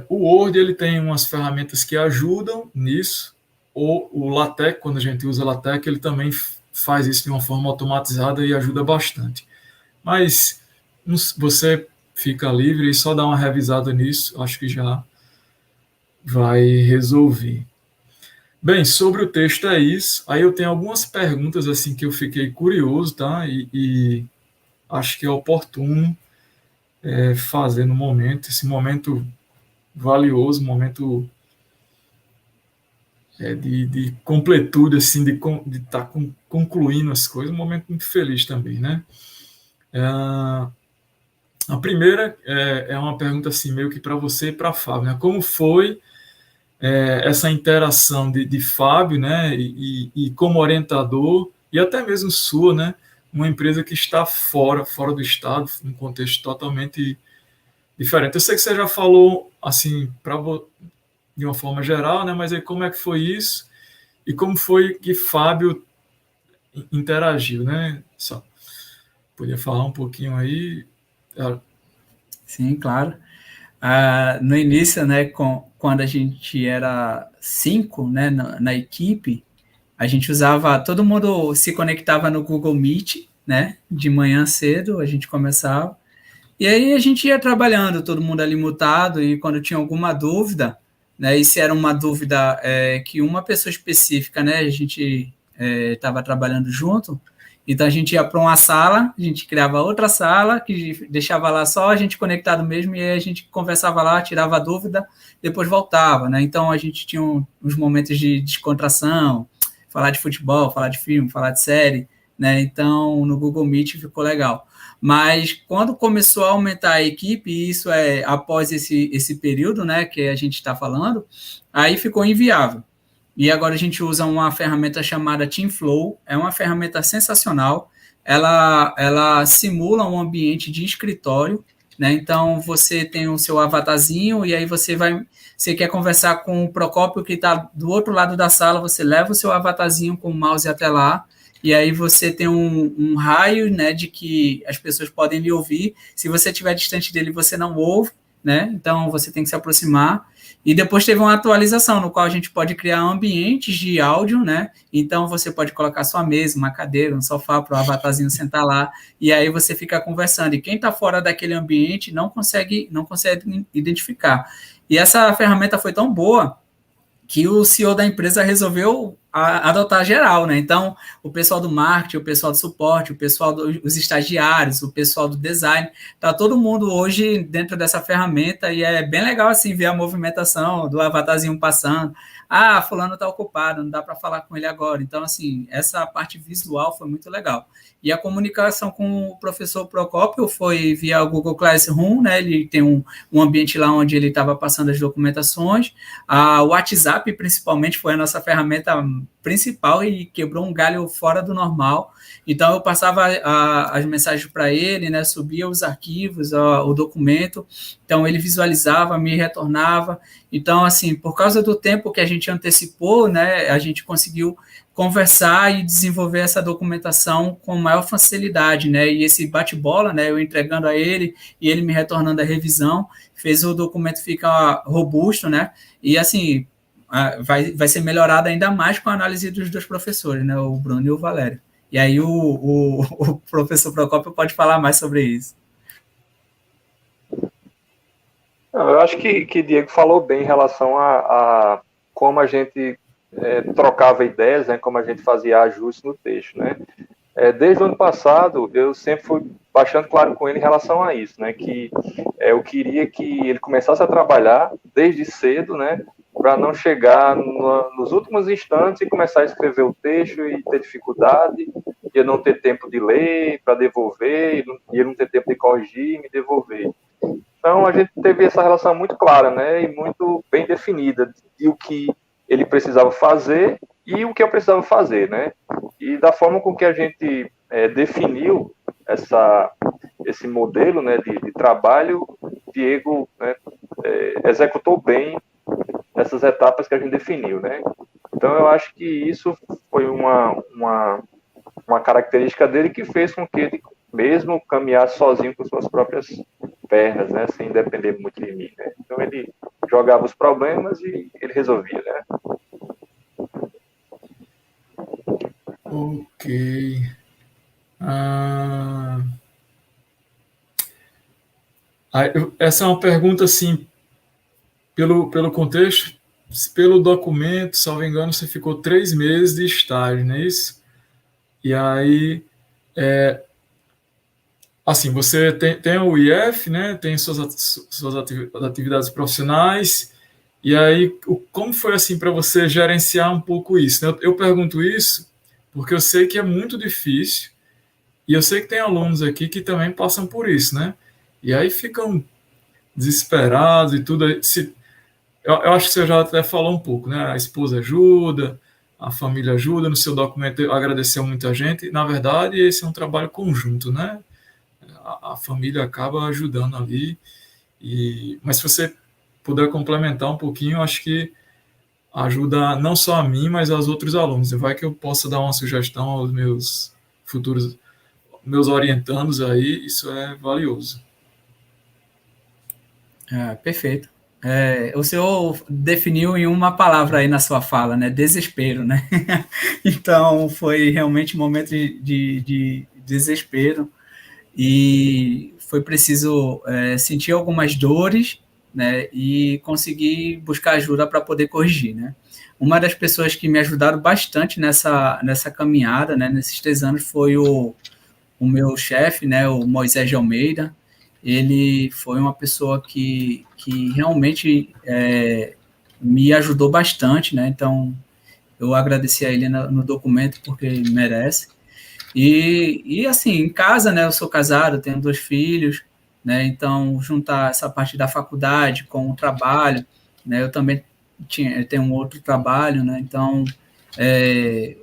O Word ele tem umas ferramentas que ajudam nisso, ou o LaTeX, quando a gente usa LaTeX, ele também faz isso de uma forma automatizada e ajuda bastante. Mas você fica livre e só dá uma revisada nisso, acho que já vai resolver. Bem, sobre o texto é isso. Aí eu tenho algumas perguntas assim que eu fiquei curioso, tá? E acho que é oportuno fazer no momento, esse momento valioso, momento de completude, assim, de estar concluindo as coisas, um momento muito feliz também, né? A primeira é uma pergunta assim, meio que para você e para Fábio, né? Como foi essa interação de Fábio, né? E como orientador, e até mesmo sua, né? Uma empresa que está fora do estado, num contexto totalmente diferente. Eu sei que você já falou, assim, de uma forma geral, né? Mas aí como é que foi isso? E como foi que Fábio interagiu, né? Só podia falar um pouquinho aí? Sim, claro. No início, né, quando a gente era 5, né, na equipe, a gente todo mundo se conectava no Google Meet, né, de manhã cedo, a gente começava, e aí a gente ia trabalhando, todo mundo ali mutado, e quando tinha alguma dúvida, né, e se era uma dúvida que uma pessoa específica, né, a gente estava trabalhando junto, então a gente ia para uma sala, a gente criava outra sala, que deixava lá só a gente conectado mesmo, e aí a gente conversava lá, tirava a dúvida, depois voltava, né? Então a gente tinha uns momentos de descontração, falar de futebol, falar de filme, falar de série, né? Então no Google Meet ficou legal. Mas quando começou a aumentar a equipe, e isso após esse período, né, que a gente está falando, aí ficou inviável. E agora a gente usa uma ferramenta chamada TeamFlow, é uma ferramenta sensacional, ela simula um ambiente de escritório, né? Então você tem o seu avatarzinho e aí você quer conversar com o Procópio que está do outro lado da sala, você leva o seu avatarzinho com o mouse até lá, e aí você tem um raio, né, de que as pessoas podem lhe ouvir. Se você estiver distante dele, você não ouve, né? Então você tem que se aproximar. E depois teve uma atualização no qual a gente pode criar ambientes de áudio, né? Então você pode colocar sua mesa, uma cadeira, um sofá para o avatarzinho sentar lá, e aí você fica conversando. E quem está fora daquele ambiente não consegue identificar. E essa ferramenta foi tão boa que o CEO da empresa resolveu adotar geral, né? Então, o pessoal do marketing, o pessoal do suporte, o pessoal dos estagiários, o pessoal do design, tá todo mundo hoje dentro dessa ferramenta e é bem legal, assim, ver a movimentação do avatarzinho passando. Fulano tá ocupado, não dá para falar com ele agora. Então, assim, essa parte visual foi muito legal. E a comunicação com o professor Procópio foi via o Google Classroom, né? Ele tem um ambiente lá onde ele estava passando as documentações. O WhatsApp, principalmente, foi a nossa ferramenta principal e quebrou um galho fora do normal. Então, eu passava as mensagens para ele, né, subia os arquivos, o documento, então ele visualizava, me retornava. Então, assim, por causa do tempo que a gente antecipou, né, a gente conseguiu conversar e desenvolver essa documentação com maior facilidade, né, e esse bate-bola, né, eu entregando a ele e ele me retornando a revisão, fez o documento ficar robusto, né, e assim, vai ser melhorado ainda mais com a análise dos dois professores, né, o Bruno e o Valério. E aí o professor Procópio pode falar mais sobre isso. Não, eu acho que Diego falou bem em relação a como a gente trocava ideias, né, como a gente fazia ajustes no texto, né. Desde o ano passado, eu sempre fui bastante claro com ele em relação a isso, né, que eu queria que ele começasse a trabalhar desde cedo, né, para não chegar nos últimos instantes e começar a escrever o texto e ter dificuldade, e eu não ter tempo de ler para devolver, e eu não ter tempo de corrigir e me devolver. Então, a gente teve essa relação muito clara, né, e muito bem definida de o que ele precisava fazer e o que eu precisava fazer, né, e da forma com que a gente definiu esse modelo, né, de trabalho, Diego, né, executou bem nessas etapas que a gente definiu, né. Então, eu acho que isso foi uma característica dele que fez com que ele mesmo caminhasse sozinho com suas próprias pernas, né, sem depender muito de mim, né. Então, ele jogava os problemas e ele resolvia, né. Ok. Essa é uma pergunta, assim, pelo contexto, pelo documento, salvo engano, você ficou 3 meses de estágio, não é isso? E aí, assim, você tem o IF, né, tem suas atividades profissionais, e aí, como foi, assim, para você gerenciar um pouco isso, né? Eu pergunto isso porque eu sei que é muito difícil, e eu sei que tem alunos aqui que também passam por isso, né? E aí ficam desesperados e tudo. Eu acho que você já até falou um pouco, né? A esposa ajuda, a família ajuda, no seu documento agradeceu muita gente. Na verdade, esse é um trabalho conjunto, né? A família acaba ajudando ali. Mas se você puder complementar um pouquinho, acho que ajuda não só a mim, mas aos outros alunos. Vai que eu possa dar uma sugestão aos meus futuros, meus orientandos aí, isso é valioso. Perfeito. O senhor definiu em uma palavra aí na sua fala, né? Desespero, né? Então, foi realmente um momento de desespero e foi preciso sentir algumas dores, né? E conseguir buscar ajuda para poder corrigir, né? Uma das pessoas que me ajudaram bastante nessa caminhada, né? Nesses 3 anos, foi o meu chefe, né? O Moisés de Almeida. Ele foi uma pessoa que realmente me ajudou bastante, né? Então, eu agradeci a ele no documento, porque ele merece. E assim, em casa, né? Eu sou casado, tenho 2 filhos, né? Então, juntar essa parte da faculdade com o trabalho, né? Eu também tenho um outro trabalho, né? Então,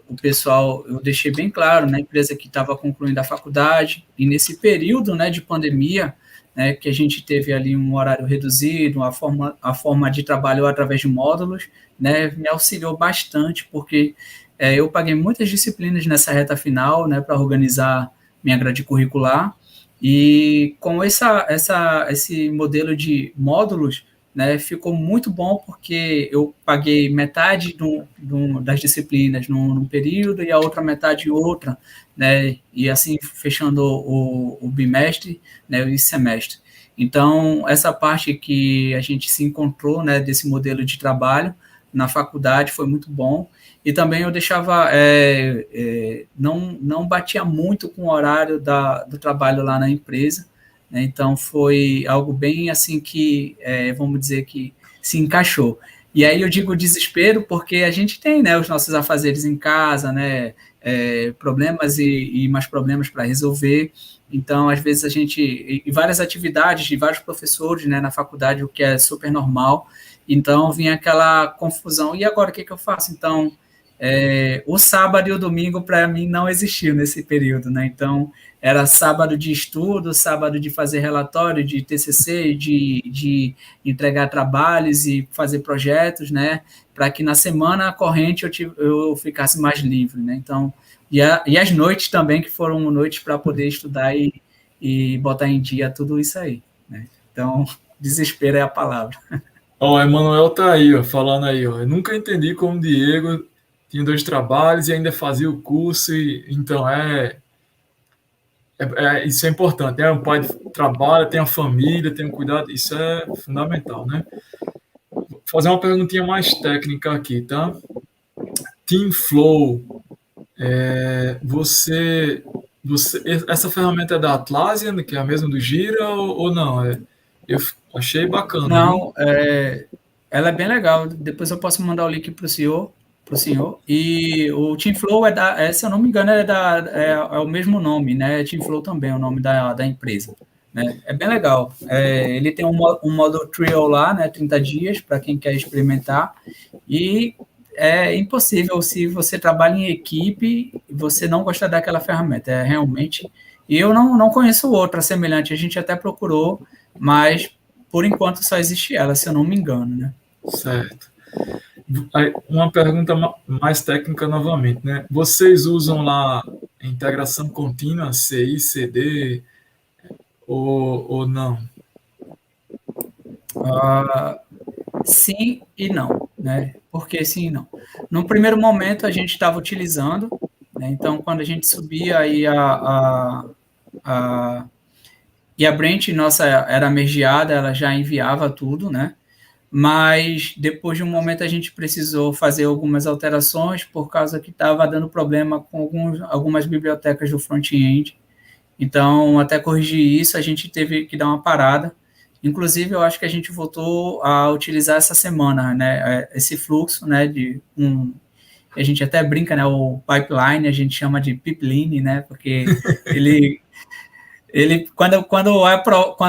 o pessoal, eu deixei bem claro, na empresa que estava concluindo a faculdade, e nesse período, né, de pandemia, né, que a gente teve ali um horário reduzido, a forma de trabalho através de módulos, né, me auxiliou bastante, porque eu paguei muitas disciplinas nessa reta final, né, para organizar minha grade curricular, e com esse modelo de módulos, né, ficou muito bom, porque eu paguei metade das disciplinas num período e a outra metade em outra, né, e assim fechando o bimestre, né, e semestre. Então, essa parte que a gente se encontrou, né, desse modelo de trabalho na faculdade foi muito bom. E também eu deixava, não batia muito com o horário do trabalho lá na empresa, né? Então foi algo bem assim que, vamos dizer que se encaixou. E aí eu digo desespero porque a gente tem, né, os nossos afazeres em casa, né, problemas e mais problemas para resolver. Então, às vezes a gente, e várias atividades de vários professores, né, na faculdade, o que é super normal. Então vinha aquela confusão, e agora o que eu faço? Então, o sábado e o domingo, para mim, não existiu nesse período, né? Então, era sábado de estudo, sábado de fazer relatório, de TCC, de entregar trabalhos e fazer projetos, né? Para que na semana corrente eu ficasse mais livre, né? Então, e as noites também, que foram noites para poder estudar e botar em dia tudo isso aí, né? Então, desespero é a palavra. Ó, o Emanuel tá aí, ó, falando aí, ó. Eu nunca entendi como o Diego tinha 2 trabalhos e ainda fazia o curso, então isso é importante, né? O pai trabalha, tem a família, tem um cuidado, isso é fundamental, né? Vou fazer uma perguntinha mais técnica aqui, tá? TeamFlow, essa ferramenta é da Atlassian, que é a mesma do Gira, ou não? Eu achei bacana, viu? Não, ela é bem legal. Depois eu posso mandar o link para o senhor. E o Teamflow se eu não me engano, é o mesmo nome, né? Teamflow também é o nome da empresa. Né? É bem legal. Ele tem um modo trial lá, né? 30 dias para quem quer experimentar. E é impossível se você trabalha em equipe você não gostar daquela ferramenta. É realmente. E eu não conheço outra semelhante. A gente até procurou, mas por enquanto só existe ela, se eu não me engano, né? Certo. Aí, uma pergunta mais técnica novamente, né? Vocês usam lá integração contínua, CI, CD, ou não? Sim e não, né? Por que sim e não? No primeiro momento a gente estava utilizando, né? Então quando a gente subia aí e a branch nossa era mergeada, ela já enviava tudo, né? Mas depois de um momento a gente precisou fazer algumas alterações por causa que estava dando problema com algumas bibliotecas do front-end. Então, até corrigir isso, a gente teve que dar uma parada. Inclusive, eu acho que a gente voltou a utilizar essa semana, né, esse fluxo, né, a gente até brinca, né, o pipeline, a gente chama de pipeline, né, porque ele quando é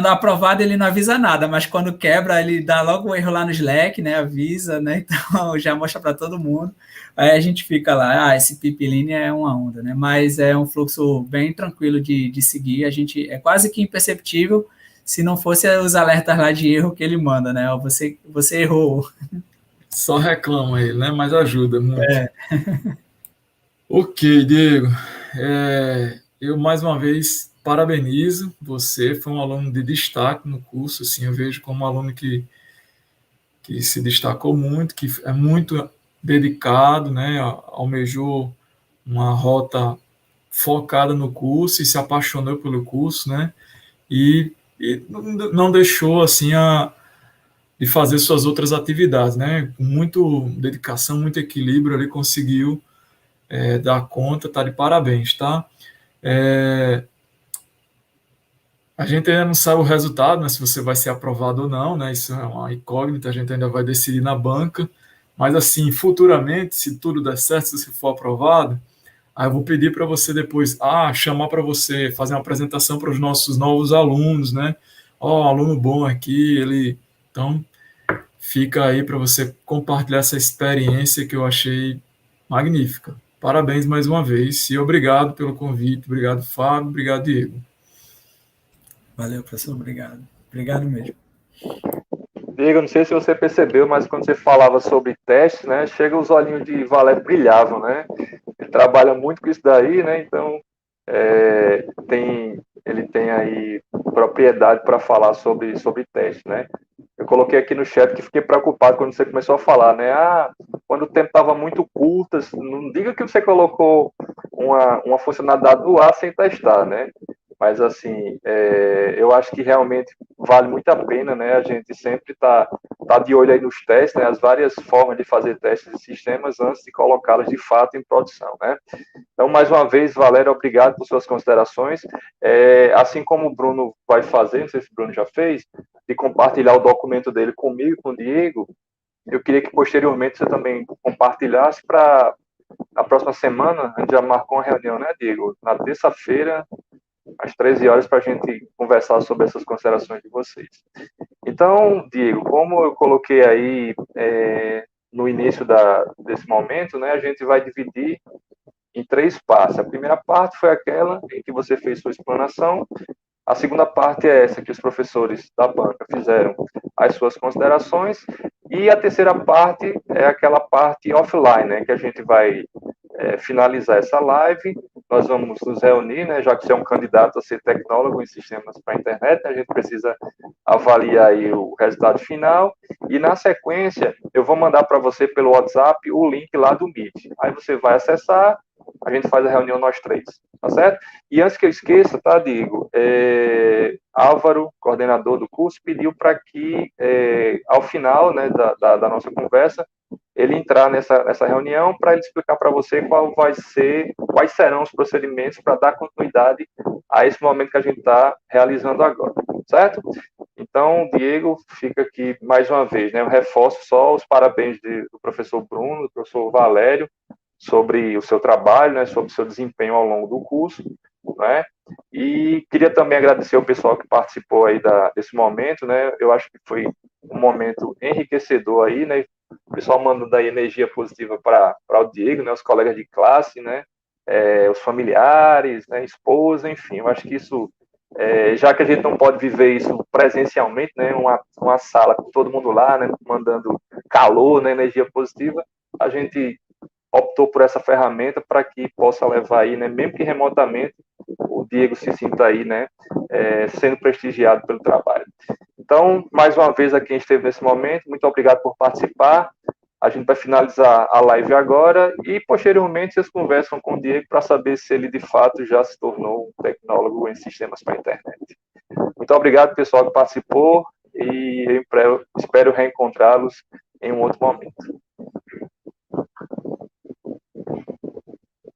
aprovado, ele não avisa nada, mas quando quebra, ele dá logo um erro lá no Slack, né, avisa, né, então já mostra para todo mundo. Aí a gente fica lá, esse pipeline é uma onda, né, mas é um fluxo bem tranquilo de seguir, a gente é quase que imperceptível se não fosse os alertas lá de erro que ele manda, né, você errou. Só reclama ele, né? Mas ajuda muito. Ok, Diego. Eu, mais uma vez, parabenizo você. Foi um aluno de destaque no curso. Assim, eu vejo como um aluno que se destacou muito, que é muito dedicado, né? Almejou uma rota focada no curso e se apaixonou pelo curso, né? E não deixou, assim, de fazer suas outras atividades, né? Com muito dedicação, muito equilíbrio, ele conseguiu dar conta, tá de parabéns, tá? A gente ainda não sabe o resultado, né, se você vai ser aprovado ou não, né? Isso é uma incógnita, a gente ainda vai decidir na banca. Mas assim, futuramente, se tudo der certo, se você for aprovado, aí eu vou pedir para você depois, chamar para você fazer uma apresentação para os nossos novos alunos, né? Aluno bom aqui, então fica aí para você compartilhar essa experiência que eu achei magnífica. Parabéns mais uma vez e obrigado pelo convite. Obrigado, Fábio. Obrigado, Diego. Valeu, professor. Obrigado. Obrigado mesmo. Diego, não sei se você percebeu, mas quando você falava sobre testes, né, chega os olhinhos de Valério brilhavam, né? Ele trabalha muito com isso daí, né? Então, ele tem aí propriedade para falar sobre teste, né? Eu coloquei aqui no chat que fiquei preocupado quando você começou a falar, né? Quando o tempo estava muito curto, não diga que você colocou uma funcionalidade no ar sem testar, né? Mas, assim, eu acho que realmente vale muito a pena, né? A gente sempre tá de olho aí nos testes, né? As várias formas de fazer testes de sistemas antes de colocá-los de fato em produção, né? Então, mais uma vez, Valério, obrigado por suas considerações. Assim como o Bruno vai fazer, não sei se o Bruno já fez, de compartilhar o documento dele comigo e com o Diego, eu queria que posteriormente você também compartilhasse para a próxima semana. A gente já marcou uma reunião, né, Diego? Na terça-feira, às 13 horas, para a gente conversar sobre essas considerações de vocês. Então, Diego, como eu coloquei aí no início desse momento, né, a gente vai dividir em 3 partes. A primeira parte foi aquela em que você fez sua explanação. A segunda parte é essa que os professores da banca fizeram as suas considerações. E a terceira parte é aquela parte offline, né, que a gente vai finalizar essa live. Nós vamos nos reunir, né, já que você é um candidato a ser tecnólogo em sistemas para a internet, né, a gente precisa avaliar aí o resultado final. E na sequência, eu vou mandar para você pelo WhatsApp o link lá do Meet. Aí você vai acessar, a gente faz a reunião nós 3, tá certo? E antes que eu esqueça, tá, Diego? Álvaro, coordenador do curso, pediu para que, ao final, né, da nossa conversa, ele entrar nessa reunião para ele explicar para você quais serão os procedimentos para dar continuidade a esse momento que a gente está realizando agora, certo? Então, Diego, fica aqui mais uma vez, né? Eu reforço só os parabéns do professor Bruno, do professor Valério, sobre o seu trabalho, né? Sobre o seu desempenho ao longo do curso, né? E queria também agradecer o pessoal que participou aí desse momento, né? Eu acho que foi um momento enriquecedor aí, né? O pessoal mandando aí energia positiva para o Diego, né? Os colegas de classe, né? Os familiares, né? Esposa, enfim. Eu acho que isso, já que a gente não pode viver isso presencialmente, né? Uma sala com todo mundo lá, né? Mandando calor, né? Energia positiva, a gente optou por essa ferramenta para que possa levar aí, né? Mesmo que remotamente, o Diego se sinta aí, né? Sendo prestigiado pelo trabalho. Então, mais uma vez a quem esteve nesse momento, muito obrigado por participar. A gente vai finalizar a live agora e, posteriormente, vocês conversam com o Diego para saber se ele, de fato, já se tornou um tecnólogo em sistemas para a internet. Muito obrigado, pessoal, que participou, e eu espero reencontrá-los em um outro momento.